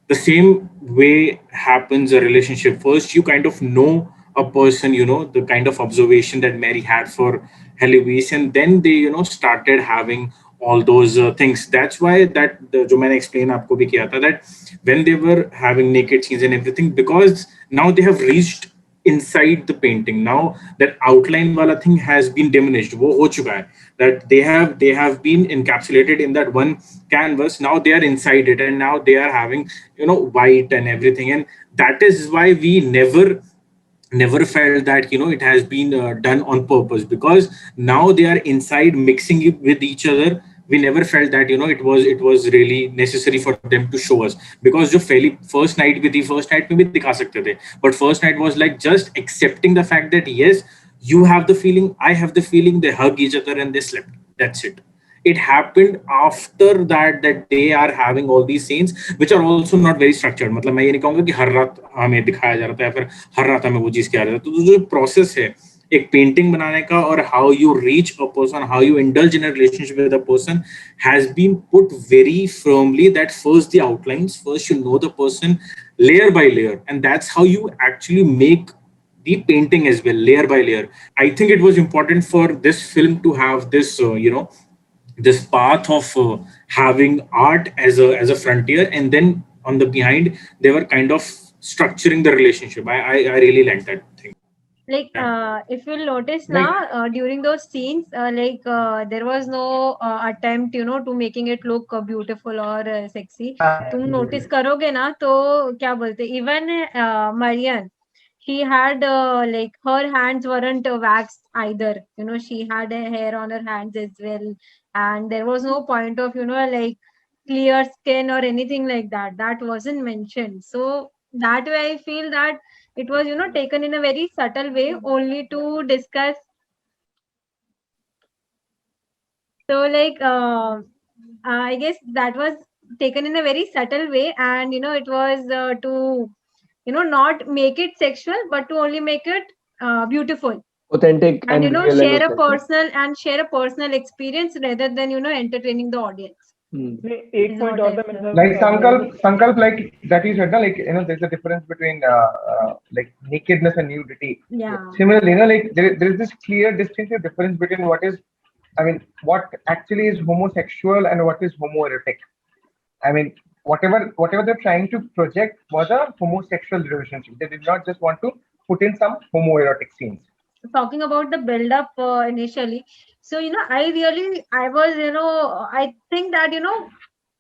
[SPEAKER 3] The same way happens a relationship. First you kind of know a person, the kind of observation that Mary had for Heloise, and then they started having all those things. That's why that जो मैंने explain आपको भी किया था, that when they were having naked scenes and everything, because now they have reached inside the painting. Now that outline wala thing has been diminished, वो हो चुका है, that they have been encapsulated in that one canvas. Now they are inside it, and now they are having white and everything. And that is why we never felt that it has been done on purpose, because now they are inside mixing it with each other. We never felt that it was really necessary for them to show us, because जो पहली first night भी थी, first night में भी दिखा सकते थे, but first night was like just accepting the fact that yes, you have the feeling, I have the feeling, they hug each other and they slept. That's it. It happened after that they are having all these scenes which are also not very structured. मतलब मैं ये नहीं कहूँगा कि हर रात हमें दिखाया जा रहा था या फिर हर रात हमें वो चीज किया जा रहा था. तो जो प्रोसेस है एक पेंटिंग बनाने का, और how you reach a person, how you indulge in a relationship with a person, has been put very firmly, that first the outlines, first you know the person layer by layer, and that's how you actually make the painting as well, layer by layer. I think it was important for this film to have this this path of having art as a frontier, and then on the behind they were kind of structuring the relationship. I really like that thing.
[SPEAKER 10] Like if you'll notice
[SPEAKER 9] Like-
[SPEAKER 10] now during those scenes there was no attempt to making it look beautiful or sexy. तुम notice करोगे ना तो क्या बोलते, even Marian, she had like her hands weren't waxed either, she had a hair on her hands as well, and there was no point of like clear skin or anything like that, that wasn't mentioned. So that way I feel that it was taken in a very subtle way only to discuss. So like I guess that was taken in a very subtle way, and it was to not make it sexual but to only make it beautiful
[SPEAKER 2] authentic
[SPEAKER 10] and
[SPEAKER 2] and real and authentic.
[SPEAKER 10] share a personal experience rather than entertaining the audience.
[SPEAKER 11] एक
[SPEAKER 10] Is
[SPEAKER 11] point
[SPEAKER 10] what
[SPEAKER 11] और
[SPEAKER 10] I
[SPEAKER 11] था
[SPEAKER 10] feel.
[SPEAKER 11] मेरे साथ
[SPEAKER 9] Like Sankalp, like that you said, na, like there's a difference between like nakedness and nudity.
[SPEAKER 10] Yeah.
[SPEAKER 9] Similarly, like there is this clear distinctive difference between what actually is homosexual and what is homoerotic. I mean, whatever they're trying to project was a homosexual relationship. They did not just want to put in some homoerotic scenes.
[SPEAKER 10] Talking about the build up initially, so I was I think that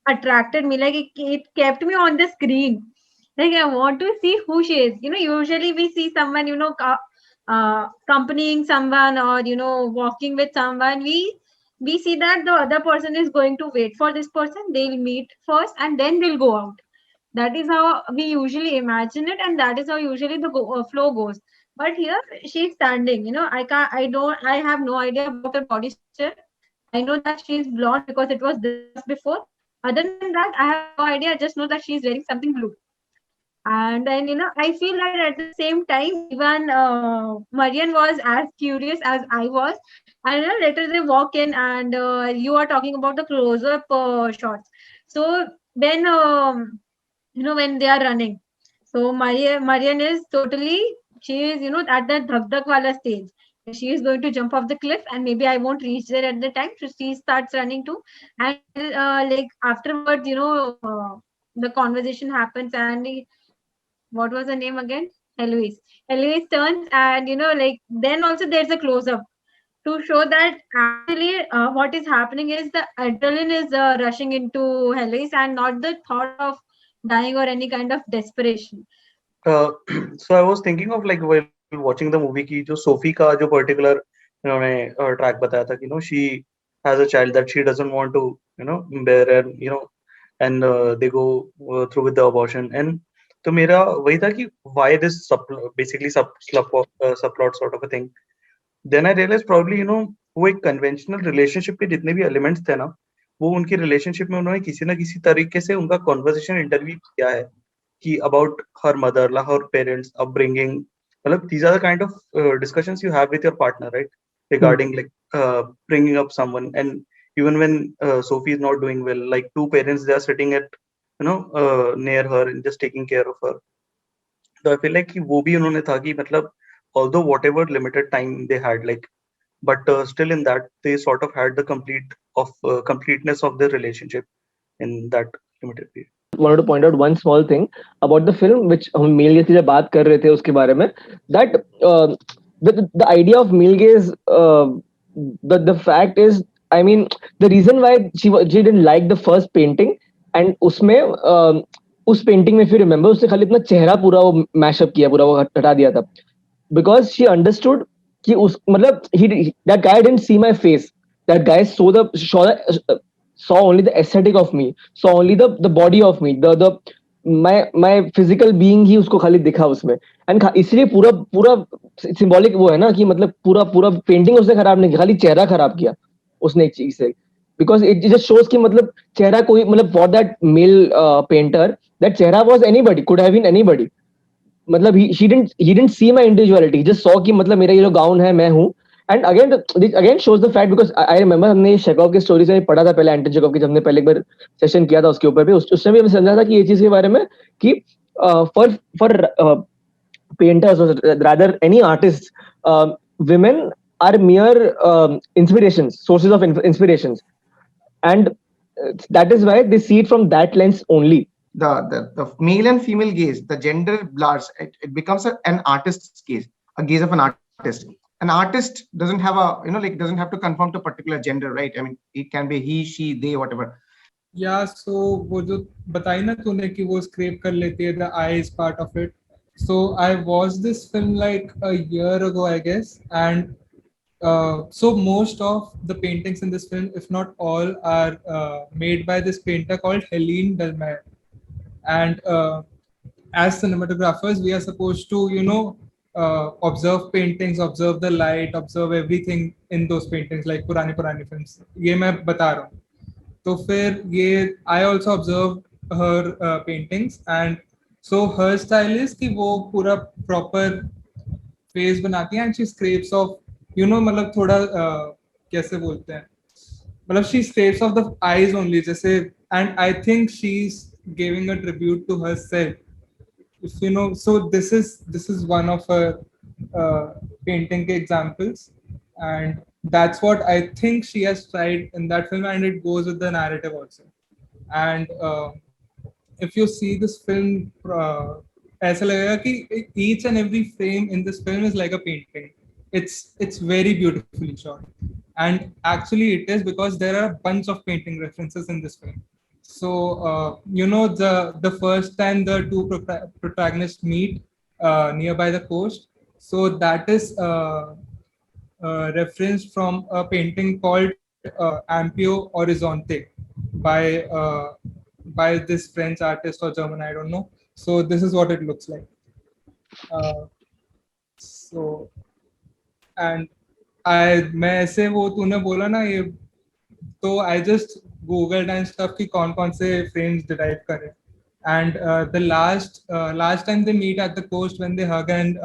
[SPEAKER 10] attracted me, like it kept me on the screen, like I want to see who she is. Usually we see someone accompanying someone or walking with someone, we see that the other person is going to wait for this person, they'll meet first and then they'll go out. That is how we usually imagine it, and that is how usually the flow goes. But here she's standing, I have no idea about her body structure. I know that she's blonde because it was discussed before. Other than that, I have no idea. I just know that she's wearing something blue. And then, I feel that at the same time, even Marian was as curious as I was. And later they walk in, and you are talking about the close-up shots. So when, when they are running, so Marian is totally, she is, at that dhak wala stage. She is going to jump off the cliff, and maybe I won't reach there at the time. So she starts running too. And like afterwards, the conversation happens, and what was her name again? Heloise. Heloise turns, and like then also there's a close up to show that actually what is happening is the adrenaline is rushing into Heloise and not the thought of dying or any kind of desperation.
[SPEAKER 6] uh, so I was thinking of like while watching the movie की जो Sophie का जो particular इन्होंने track बताया था कि she has a child that she doesn't want to bear, and and they go through with the abortion. And तो मेरा वही था कि why this basically subplot sort of a thing. Then I realized probably वो एक conventional relationship के जितने भी elements थे ना, वो उनकी relationship में उन्होंने किसी ना किसी तरीके से उनका conversation interview किया है कि about her mother, her parents, upbringing. मतलब these are the kind of discussions you have with your partner, right? Regarding like bringing up someone, and even when Sophie is not doing well, like two parents, they are sitting at near her and just taking care of her. So I feel like कि वो भी उन्होंने था कि मतलब although whatever limited time they had, like, but still in that they sort of had the completeness of their relationship in that limited period.
[SPEAKER 2] Wanted to point out one small thing about the film, which हम male gaze की जब बात कर रहे थे उसके बारे में, that the idea of male gaze, the fact is, I mean, the reason why she didn't like the first painting, and उसमें उस पेंटिंग में if you remember उसने खाली अपना चेहरा पूरा वो मैशअप किया, पूरा वो हटा दिया था, because she understood कि उस मतलब that guy didn't see my face, that guy saw only the aesthetic of me, saw only the body of me, the my physical being ही उसको खाली दिखा उसमें, and इसलिए पूरा पूरा symbolic वो है ना कि मतलब पूरा पूरा पेंटिंग उसने खराब नहीं किया, खाली चेहरा खराब किया उसने एक चीज से, because it just shows कि मतलब चेहरा कोई मतलब for that male painter, that चेहरा was anybody, could have been anybody. मतलब he didn't see my individuality, he just saw कि मतलब मेरा ये जो गाउन है मैं हूँ. And again shows the fact, because I remember हमने शेकोव की स्टोरी से पढ़ा था पहले, एंटन चेकोव की, जब हमने पहले एक बार सेशन किया था उसके ऊपर भी, उसमें भी हमें समझा था कि ये चीज के बारे में कि for painters or rather any artists, women are mere inspirations, sources of inspirations, and that is why they see it from that lens only.
[SPEAKER 9] The male and female gaze, the gender blurs, it becomes an artist's gaze, a gaze of an artist. An artist doesn't have doesn't have to conform to a particular gender, right? I mean, it can be he, she, they, whatever.
[SPEAKER 11] Yeah, so वो जो बताई ना तूने कि वो scrape कर लेती है, the eyes part of it. So I watched this film like a year ago, I guess, and so most of the paintings in this film, if not all, are made by this painter called Helene Delmaire. And as cinematographers, we are supposed to, observe paintings, observe the light, observe everything in those paintings, like पुरानी films. ये मैं बता रहा हूँ. तो फिर ये I also observed her paintings, and so her style is कि वो पूरा proper face बनाती है, and she scrapes off, मतलब थोड़ा कैसे बोलते हैं, मतलब she scrapes off the eyes only जैसे, and I think she's giving a tribute to herself, if you know. So this is one of her painting examples, and that's what I think she has tried in that film, and it goes with the narrative also. And if you see this film, ऐसा लगेगा कि each and every frame in this film is like a painting. It's very beautifully shot, and actually it is, because there are a bunch of painting references in this film. So the first time the two protagonists meet nearby the coast, so that is referenced from a painting called Ampio Horizonte by this French artist or German, I don't know. So this is what it looks like. So and मैं ऐसे वो तूने बोला ना ये, तो I just googled and stuff कि कौन से frames derive करें, and the last time they meet at the coast when they hug and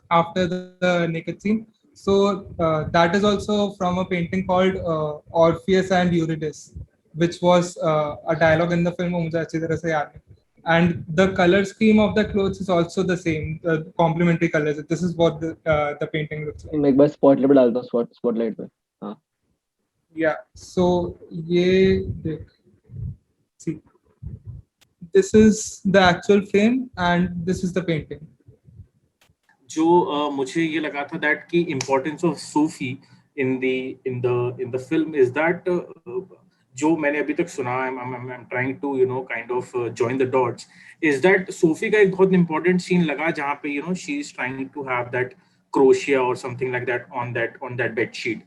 [SPEAKER 11] after the naked scene, so that is also from a painting called Orpheus and Eurydice, which was a dialogue in the film, मुझे अच्छी तरह से याद है. And the color scheme of the clothes is also the same, complementary colors. This is what the painting looks like.
[SPEAKER 2] एक बार spotlight पे डालता हूँ, spotlight पे. हाँ.
[SPEAKER 11] Yeah. So ये देख, see, this is the actual frame and this is the painting.
[SPEAKER 3] जो मुझे ये लगा था that की importance of Sophie in the film is that जो मैंने अभी तक सुना, I'm trying to kind of join the dots, is that Sophie का एक बहुत important scene लगा जहाँ पे she is trying to have that crochet or something like that on that bed sheet,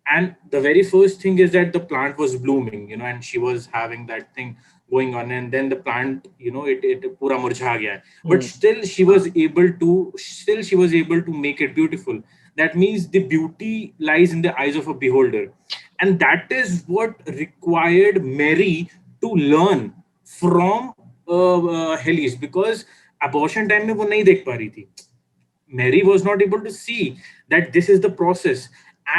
[SPEAKER 3] and the very first thing is that the plant was blooming, and she was having that thing going on, and then the plant, it pura murjha gaya hai. But still she was able to make it beautiful. That means the beauty lies in the eyes of a beholder, and that is what required Mary to learn from Helis, because abortion time में वो नहीं देख पा रही थी. Mary was not able to see that this is the process.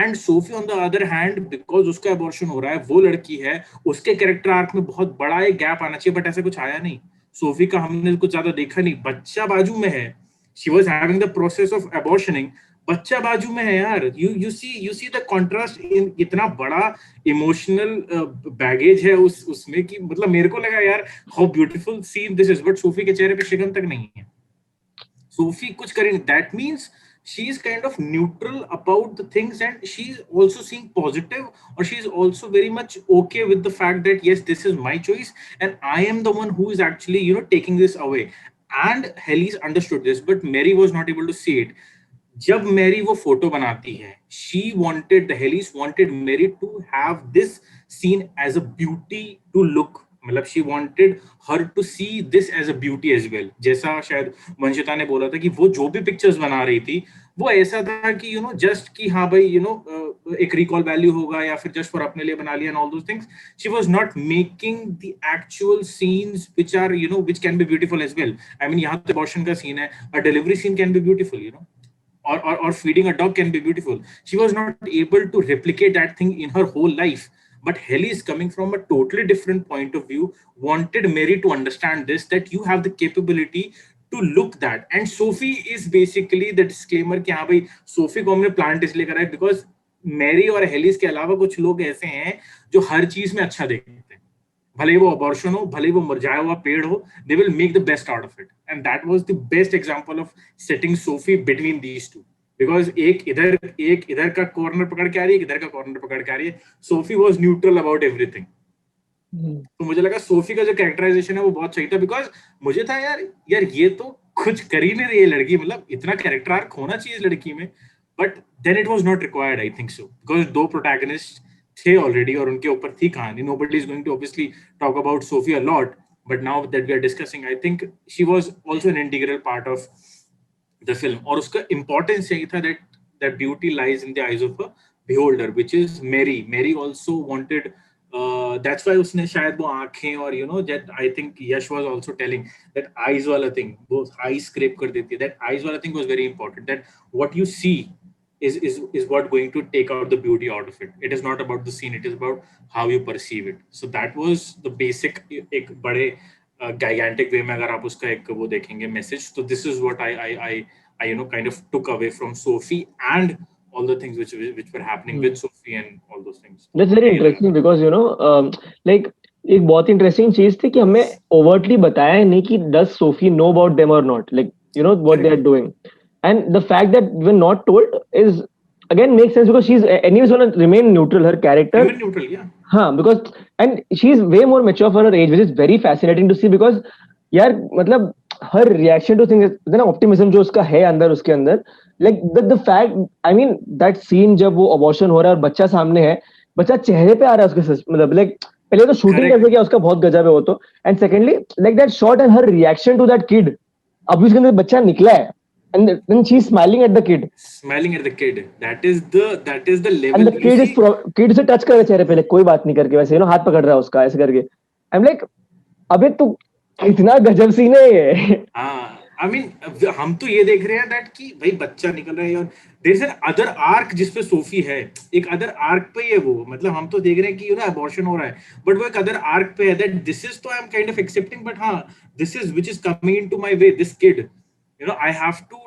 [SPEAKER 3] And Sophie on the other hand, because उसका abortion हो रहा है, वो लड़की है, उसके character arc में बहुत बड़ा एक gap आना चाहिए, but ऐसा कुछ आया नहीं. Sophie का हमने कुछ ज्यादा देखा नहीं. बच्चा बाजू में है. She was having the process of abortioning. बच्चा बाजू में है यार. You see the contrast in इतना बड़ा emotional baggage है उसमें कि मतलब मेरे को लगा यार how beautiful scene this is, but Sophie के चेहरे पे शिकन तक नहीं है. Sophie kuch करेंगे. That means she is kind of neutral about the things, and she is also seeing positive, or she is also very much okay with the fact that yes, this is my choice and I am the one who is actually taking this away. And Helis understood this, but Mary was not able to see it. जब Mary वो photo बनाती है, she wanted, the Helis wanted Mary to have this scene as a beauty to look, मतलब she wanted her to see this as a beauty as well. जैसा शायद वंशिता ने बोला था कि वो जो भी पिक्चर्स बना रही थी वो ऐसा था कि जस्ट कि हाँ भाई एक रिकॉल वैल्यू होगा या फिर जस्ट फॉर अपने लिए बना लिया and all those things. She was not making the actual scenes which are which can be beautiful as well. I mean यहाँ तो abortion का scene है, a delivery scene can be beautiful, or feeding a dog can be beautiful. She was not able to replicate that thing in her whole life. But Heli is coming from a totally different point of view, wanted Mary to understand this, that you have the capability to look that. And Sophie is basically the disclaimer कि हाँ भाई Sophie को हमने plant इसलिए करा है because Mary और Helis के अलावा कुछ लोग ऐसे हैं जो हर चीज में अच्छा देखते हैं. भले वो abortion हो, भले वो मुरझाया हुआ पेड़ हो, they will make the best out of it. And that was the best example of setting Sophie between these two. Because एक इधर का कॉर्नर पकड़ के आ रही है, इधर का कॉर्नर पकड़ के आ रही है. Sophie was neutral about everything. तो मुझे लगा सोफी का जो कैरेक्टराइजेशन है वो बहुत सही था, बिकॉज मुझे था यार ये तो कुछ कर ही नहीं रही है लड़की, मतलब इतना कैरेक्टर आर्क होना चाहिए इस लड़की में. But then it was not required, I think so, because दो प्रोटैगनिस्ट थे ऑलरेडी और उनके ऊपर थी कहानी. Nobody is going to obviously talk about Sophie a lot, but now that we are discussing, I think she was also an integral part of the film. और उसका importance यही था that beauty lies in the eyes of a beholder, which is Mary. Mary also wanted, that's why उसने शायद वो आँखें और that I think Yash was also telling that eyes वाला thing, वो eyes scrape कर देती है. That eyes वाला thing was very important. That what you see is what going to take out the beauty out of it. It is not about the scene. It is about how you perceive it. So that was the basic एक बड़े gigantic way में अगर आप उसका एक वो देखेंगे message. तो this is what I kind of took away from Sophie and all the things which were happening with Sophie and all those things.
[SPEAKER 2] That's very interesting because like एक बहुत interesting चीज थी कि हमें overtly बताया नहीं कि does Sophie know about them or not, like what they are doing, and the fact that we're not told is again makes sense because she's anyways going to remain neutral. Her character
[SPEAKER 3] Remain neutral, yeah.
[SPEAKER 2] because and she's way more mature for her age, which is very fascinating to see because यार मतलब her reaction to things, ना optimism जो उसका है अंदर, उसके अंदर, like the fact, I mean that scene जब वो abortion हो रहा है और बच्चा सामने है, बच्चा चेहरे पे आ रहा है उसके, मतलब like पहले तो शूटिंग कैसे किया उसका बहुत गजब है वो तो, and secondly like that shot and her reaction to that kid, अभी उसके अंदर बच्चा निकला है and then she's smiling at the kid.
[SPEAKER 3] That is the level.
[SPEAKER 2] And the kid से touch कर रहे चेहरे पे, like कोई बात नहीं करके वैसे हाथ पकड़ रहा है उसका ऐसे करके. I'm like अबे तू इतना गजब सीन है ये.
[SPEAKER 3] हाँ, I mean हम तो ये देख रहे हैं that कि भाई बच्चा निकल रहा है और there is an other arc जिसपे सोफी है, एक other arc पे है वो, मतलब हम तो देख रहे हैं कि abortion हो रहा है, but वो एक other arc पे है that this is तो I'm kind of accepting, but हाँ this is which is coming into my way, this kid, I have to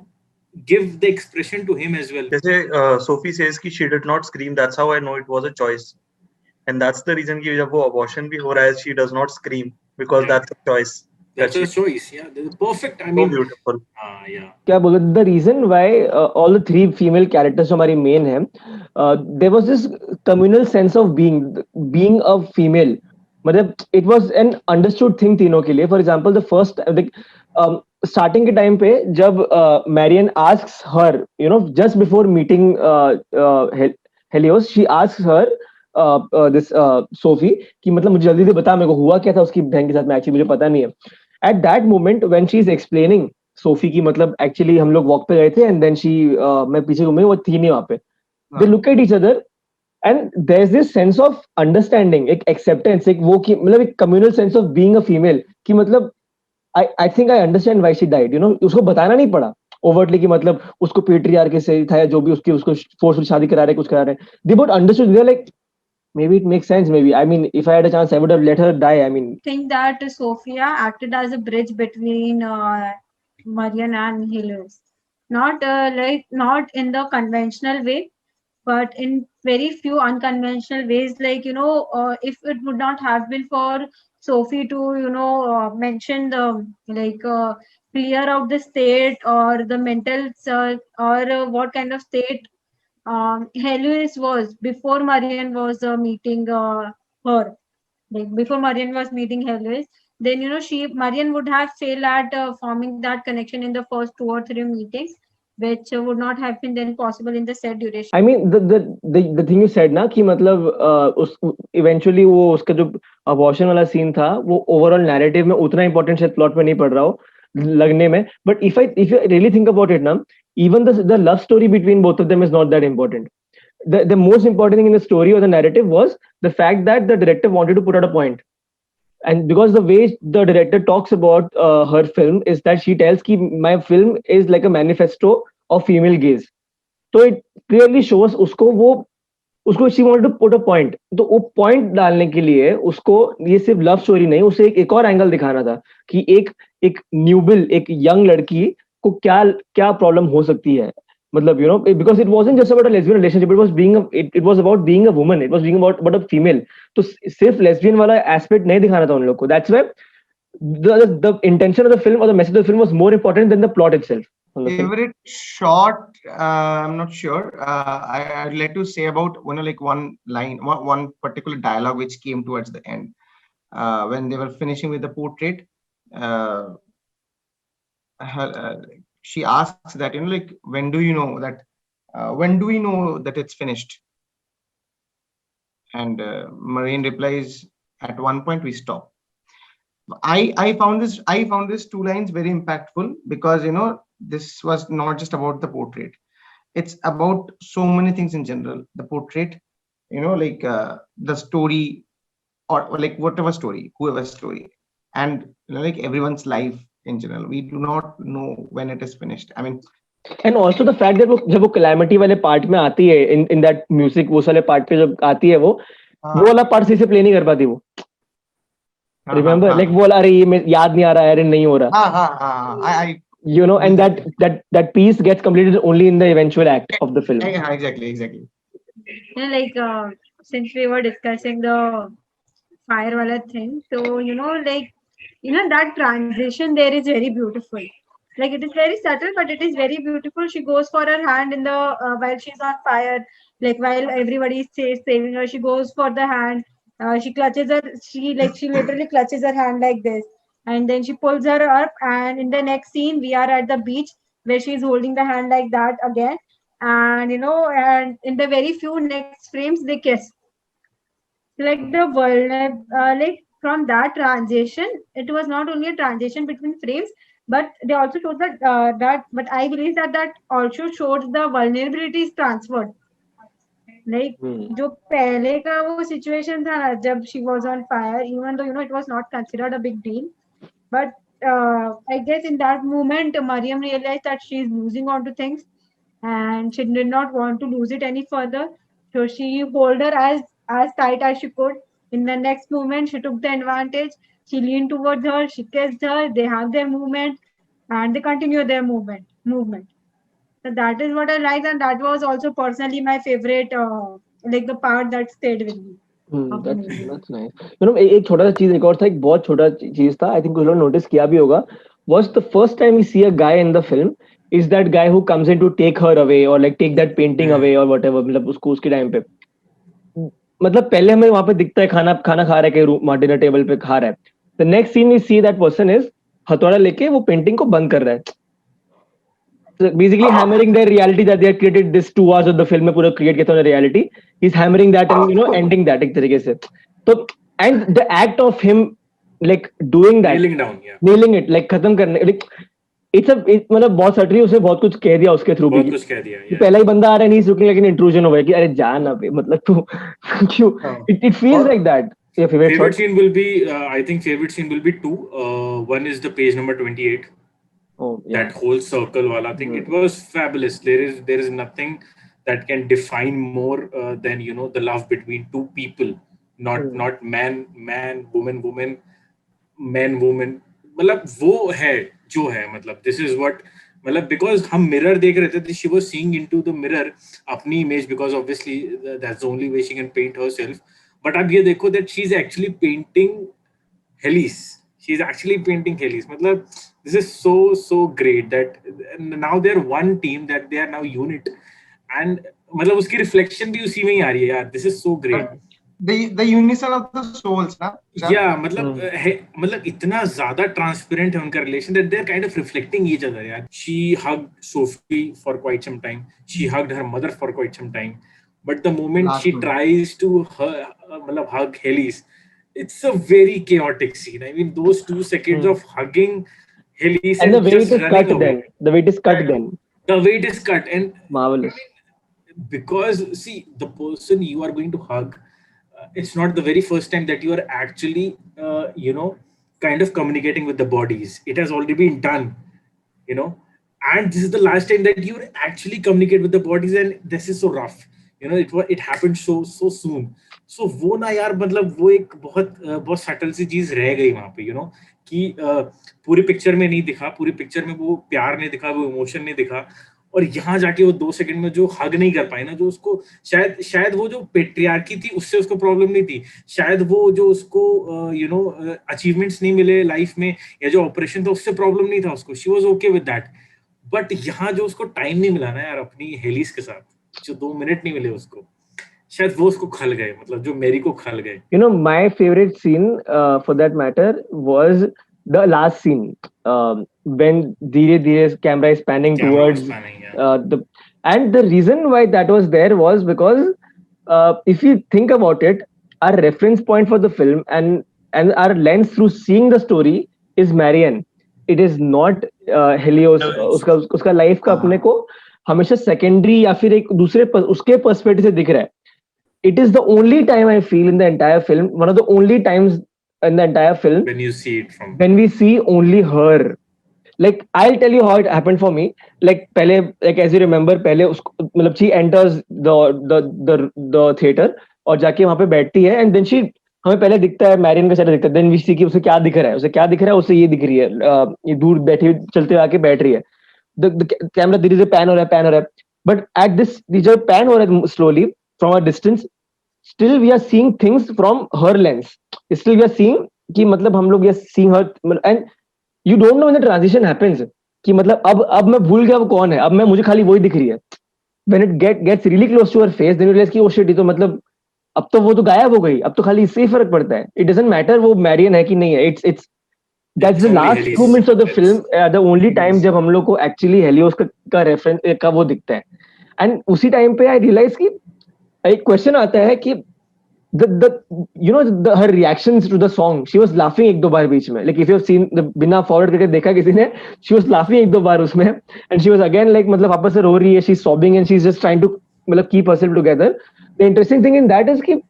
[SPEAKER 3] give the expression to him as well.
[SPEAKER 6] जैसे Sophie says कि she did not scream, that's how I know it was a choice, and that's the reason कि जब वो abortion भी हो रहा है she does not scream because that's a choice.
[SPEAKER 3] That's a choice. Yeah, the perfect. I
[SPEAKER 6] So
[SPEAKER 3] mean,
[SPEAKER 6] beautiful.
[SPEAKER 3] yeah.
[SPEAKER 2] क्या बोलो, the reason why all the three female characters जो हमारी main हैं, there was this communal sense of being a female. मतलब it was an understood thing तीनों के लिए. For example, the first like starting के time पे जब Marian asks her, you know, just before meeting Helios, she asks her this Sophie कि मतलब मुझे जल्दी से बता मेरे को हुआ क्या था उसकी बहन के साथ में, actually मुझे पता नहीं है. At that moment when she is explaining Sophie की मतलब एक्चुअली हम लोग वॉक पे गए थे एंड देन शी मैं पीछे घूमी, वो थी नहीं वहां पे. They look at each other and there is this sense of understanding, एक एक्सेप्टेंस, एक वो कि मतलब एक communal sense of being a female कि मतलब I think I understand why she died, you know. उसको बताना नहीं पड़ा ओवर्टली कि मतलब उसको पेट्रियार्की से था या जो भी उसकी उसको फोर्सफुल शादी करा रहे कुछ करा रहे. They both understood, they like maybe it makes sense, maybe. I mean, if I had a chance I would have let her die. I mean,
[SPEAKER 10] think that Sophia acted as a bridge between Marian and Helios. Not not in the conventional way, but in very few unconventional ways. Like, you know, if it would not have been for Sophie to, you know, mention the clear out the state or the mental or what kind of state Helios was before Marian was meeting her. Like before Marian was meeting Helios, then you know Marian would have failed at forming that connection in the first 2 or 3 meetings, which would not have been then possible in the said duration.
[SPEAKER 2] I mean, the thing you said ना कि मतलब उस eventually वो उसका जो abortion वाला scene था वो overall narrative में उतना important शायद plot में नहीं पड़ रहा हो लगने में. But if you really think about it ना, even the love story between both of them is not that important. The most important thing in the story or the narrative was the fact that the director wanted to put out a point. And because the way the director talks about her film is that she tells कि my film is like a manifesto of female gaze. तो it clearly shows उसको she wanted to put a point. तो वो point डालने के लिए उसको ये सिर्फ लव स्टोरी नहीं, उसे एक और एंगल दिखाना था कि एक न्यूबिल, एक यंग लड़की को क्या क्या प्रॉब्लम हो सकती है. मतलब you know, because it wasn't just about a lesbian relationship, it was about being a woman, it was being about a female. तो सिर्फ लेस्बियन वाला एस्पेक्ट नहीं दिखाना था उन लोग को. That's why the intention of the film or the message of the film was more important than the plot itself.
[SPEAKER 9] Favorite shot, I'm not sure. I'd like to say about like one line, one particular dialogue which came towards the end when they were finishing with the portrait. She asks that, you know, like, when do we know that it's finished? And Marine replies, at one point we stop. I found this 2 lines very impactful because, you know, this was not just about the portrait. It's about so many things in general. The portrait, you know, like the story or like whatever story, whoever's story, and you know, like everyone's life in general. We do not know when it is finished. I mean,
[SPEAKER 2] and also the fact that जब वो calamity वाले part में आती है in that music, वो वाले part पे जब आती है वो वाला part सही से play नहीं कर पाती वो. Remember, like वो अरे ये याद नहीं आ रहा है, अरे नहीं हो रहा. You know, and that piece gets completed only in the eventual act of the film.
[SPEAKER 9] Exactly.
[SPEAKER 10] Yeah, like since we were discussing the fire wala thing, so you know, like, you know, that transition there is very beautiful. Like it is very subtle, but it is very beautiful. She goes for her hand in the while she's on fire, like while everybody is saving her, she goes for the hand. She clutches her. She literally clutches her hand like this, and then she pulls her up. And in the next scene, we are at the beach where she's holding the hand like that again. And you know, and in the very few next frames, they kiss. Like the like from that transition, it was not only a transition between frames, but they also showed but I believe that also showed the vulnerabilities transferred. Like जो पहले का वो situation था ना जब she was on fire, even though you know it was not considered a big deal, but I guess in that moment Mariam realized that she is losing on to things and she did not want to lose it any further. So she held her as tight as she could. In the next moment, she took the advantage. She leaned towards her. She kissed her. They have their movement, and they continue their movement. So that is what I liked, and that was also personally my favorite, like the part that stayed with me. of the
[SPEAKER 2] That's
[SPEAKER 10] movie.
[SPEAKER 2] that's nice. You know, एक छोटा सा चीज एक और था, एक बहुत छोटा चीज था. I think कुछ लोग notice किया भी होगा. Was the first time we see a guy in the film is that guy who comes in to take her away or like take that painting away or whatever. मतलब उसको उसके time पे मतलब पहले हमें वहां पे दिखता है खाना खाना खा रहा है कहीं डिनर टेबल पे खा रहा है. The next scene we see that person is हथौड़ा लेके वो पेंटिंग को बंद कर रहा है. So basically hammering their reality that they had created this 2 hours of the film में पूरा create किया था reality. He's hammering that and you know ending that एक तरीके से. तो and the act of him like doing that,
[SPEAKER 3] nailing down,
[SPEAKER 2] nailing it, like खत्म करने like मतलब बहुत सटरी उसने बहुत कुछ कह दिया उसके थ्रू भी.
[SPEAKER 3] बहुत कुछ कह दिया.
[SPEAKER 2] कि पहला ही बंदा आ रहा है नहीं लुकिंग लाइक एन इंट्रूजन हो गया कि अरे जा ना बे मतलब तू क्यों. It feels like that. Your
[SPEAKER 3] favorite scene will be I think favorite scene will be two. One is the page number 28.
[SPEAKER 2] Oh, yeah.
[SPEAKER 3] That whole circle wala thing, it was fabulous. There is nothing that can define more than you know the love between two people, not man woman man woman. मतलब वो है जो है मतलब this is what मतलब because हम mirror देख रहे थे, she was seeing into the mirror अपनी image because obviously that's the only way she can paint herself. But अब ये देखो that she's actually painting Helis. She's actually painting Helis. मतलब this is so great that now they're one team, that they are now unit, and मतलब उसकी reflection भी उसी में ही आ रही है यार. This is so great.
[SPEAKER 9] The unison of the souls, ना?
[SPEAKER 3] Yeah, मतलब इतना ज़्यादा transparent है उनका relation that they're kind of reflecting each other यार. She hugged Sophie for quite some time. She hugged her mother for quite some time. But the moment she tries to hug Helis, it's a very chaotic scene. I mean, those 2 seconds of hugging Helis
[SPEAKER 2] and the way
[SPEAKER 3] just
[SPEAKER 2] it is cut
[SPEAKER 3] away.
[SPEAKER 2] then. The way it is cut then.
[SPEAKER 3] The way it is cut and
[SPEAKER 2] marvelous.
[SPEAKER 3] Because see, the person you are going to hug, it's not the very first time that you are actually, kind of communicating with the bodies. It has already been done, and this is the last time that you actually communicate with the bodies, and this is so rough. It happened so soon. So वो ना यार मतलब वो एक बहुत subtle सी चीज रह गई वहां पे कि पूरी पिक्चर में नहीं दिखा, पूरी पिक्चर में वो प्यार नहीं दिखा, वो इमोशन नहीं दिखा, और यहाँ जाके वो 2 सेकंड में जो हग नहीं कर पाए ना, जो उसको शायद वो जो पेट्रियार्की थी उससे उसको प्रॉब्लम नहीं थी, शायद वो जो उसको अचीवमेंट्स नहीं मिले लाइफ में या जो ऑपरेशन था उससे प्रॉब्लम नहीं था उसको. She was okay with that. But यहाँ जो उसको टाइम नहीं मिला ना यार अपनी हेलिस के साथ, जो 2 मिनट नहीं मिले उसको, शायद वो उसको खल गए, मतलब जो मेरी को खल गए.
[SPEAKER 2] My favorite scene for that matter was the last scene when धीरे camera is panning towards and the reason why that was there was because if you think about it, our reference point for the film and our lens through seeing the story is Marianne. It is not Helios. उसका life का अपने को हमेशा secondary या फिर एक दूसरे उसके पर्सपेक्टिव से दिख रहा है. It is the only time I feel in the entire film, one of the only times in the entire film
[SPEAKER 3] when you see it from
[SPEAKER 2] when we see only her. Like I'll tell you how it happened for me. Like पहले, like as you remember, पहले उसको मतलब she enters the theater और जाके वहाँ पे बैठती है, and then she हमें पहले दिखता है मैरियन का चेहरा दिखता है, then we see कि उसे क्या दिख रहा है, उसे ये दिख रही है, ये दूर बैठी चलते हुए आके बैठ रही है. The camera धीरे से पैन हो रहा है, but at this जब पैन हो रहा है slowly from a distance, still we are seeing things from her lens. Still we are seeing कि मतलब हम लोग we are seeing her, and you don't know when the transition happens कि मतलब अब मैं भूल गया वो कौन है, अब मुझे खाली वही दिख रही है. When it gets really close to her face, then you realize कि oh shit, ये तो मतलब अब तो वो तो गायब हो गई, अब तो खाली इससे ही फर्क पड़ता है. It doesn't matter वो मैरियन है कि नहीं है. It's that's the last 2 minutes of the film, the only time जब हम लोग को actually हेलियोस का रेफरेंस का वो दिखता है. And उसी टाइम पे I realize कि एक क्वेश्चन आता है कि her reactions to the song, she was laughing एक दो बार बीच में, like if you have seen बिना फॉरवर्ड करके देखा किसी ने, she was laughing एक दो बार उसमें, and she was again like मतलब वापस से रो रही है, she's sobbing and she's just trying to मतलब keep herself together. The interesting thing in that is कि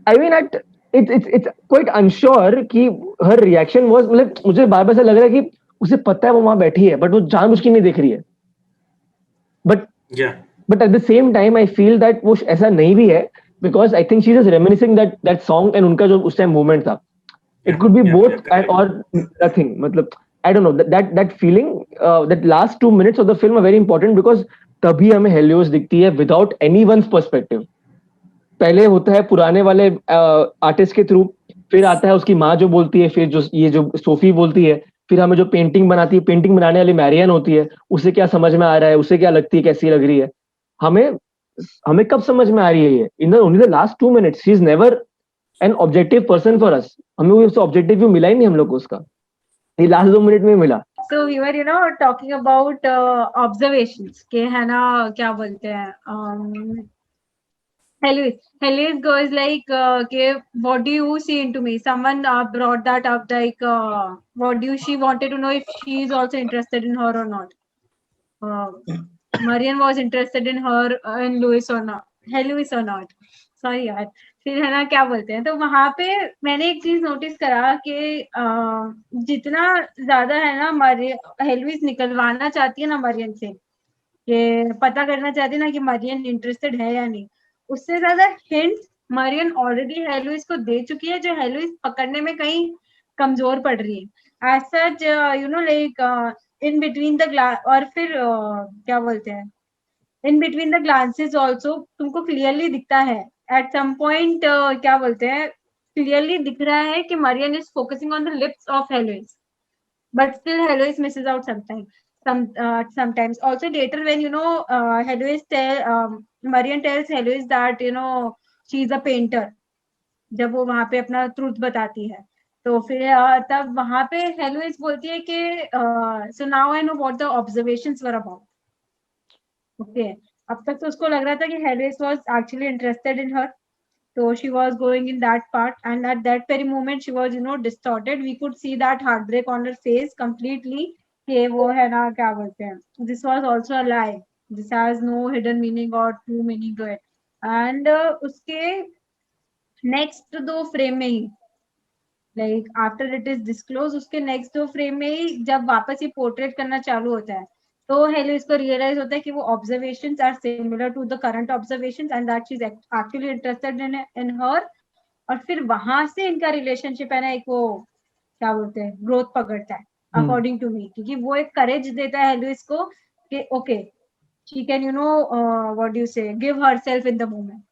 [SPEAKER 2] I mean it's quite unsure कि her reaction was, मतलब मुझे बार बार ऐसा लग रहा है कि उसे पता है वो वहां बैठी है, but वो जानबूझ के नहीं देख रही है. But at the same time I feel that वो ऐसा नहीं भी है, because I think she's just reminiscing that song and उनका जो उस time movement था. It could be both or nothing. मतलब I don't know, that feeling, that last 2 minutes of the film are very important because तभी हमें Helios दिखती है without anyone's perspective. पहले होता है पुराने वाले आर्टिस्ट के थ्रू, फिर आता है उसकी माँ जो बोलती है, फिर जो सोफी बोलती है, फिर हमें जो पेंटिंग बनाती है, पेंटिंग बनाने वाली मैरियन होती है, उसे क्या समझ में आ रहा है, उसे क्या लगती है, कैसी लग रही है, हमें कब समझ में आ रही है ये? In the only the last 2 minutes she is never an objective person for us. हमें वो ऑब्जेक्टिव व्यू मिला ही नहीं हम लोग को उसका, ये लास्ट 2 मिनट में मिला।
[SPEAKER 10] So we were, talking about observations के है ना, क्या बोलते हैं, Heloise goes like, okay, what do you see into me? Someone brought that up, like, she wanted to know if she is also interested in her or not. Marian was interested in her, in Louis or not, Heloise or not. Sorry यार, फिर है ना क्या बोलते हैं, तो वहां पे मैंने एक चीज नोटिस करा कि जितना ज्यादा है ना हेलोइस निकलवाना चाहती है ना मरियन से, कि पता करना चाहती है ना कि मरियन इंटरेस्टेड है या नहीं, उससे ज्यादा हिंट मरियन ऑलरेडी हेलोइस को दे चुकी है, जो हेलोइस पकड़ने में कहीं कमजोर पड़ रही है। As such like in between the और फिर क्या बोलते हैं, in between the glances also तुमको क्लियरली दिखता है एट सम पॉइंट, क्या बोलते हैं, क्लियरली दिख रहा है कि Marianne is focusing on the lips of Heloise, but still Heloise misses out sometimes. Also later when Marian tells Heloise that she is a painter, जब वो वहां पे अपना ट्रूथ बताती है, तो फिर तब वहां पे हेलोइस बोलती है कि so now I know what the observations were about. Okay, अब तक तो उसको लग रहा था कि हेलोइस was actually interested in her, so she was going in that part, and at that very moment she was distorted. We could see that heartbreak on her face completely, कि वो है ना क्या बोलते हैं, this was also a lie, this has no hidden meaning or true meaning to it. And उसके next 2 frame में ही, like after it is disclose, उसके नेक्स्ट 2 फ्रेम में ही जब वापस ये पोर्ट्रेट करना चालू होता है, तो हेलोइस को रियलाइज होता है कि वो observations are similar to the current observations and that she is actually interested in her. और फिर वहां से इनका रिलेशनशिप है ना, एक वो क्या बोलते हैं, ग्रोथ पकड़ता है अकॉर्डिंग टू मी, क्योंकि वो एक करेज देता है हेलोइस को कि okay she can what do you say give herself in the moment,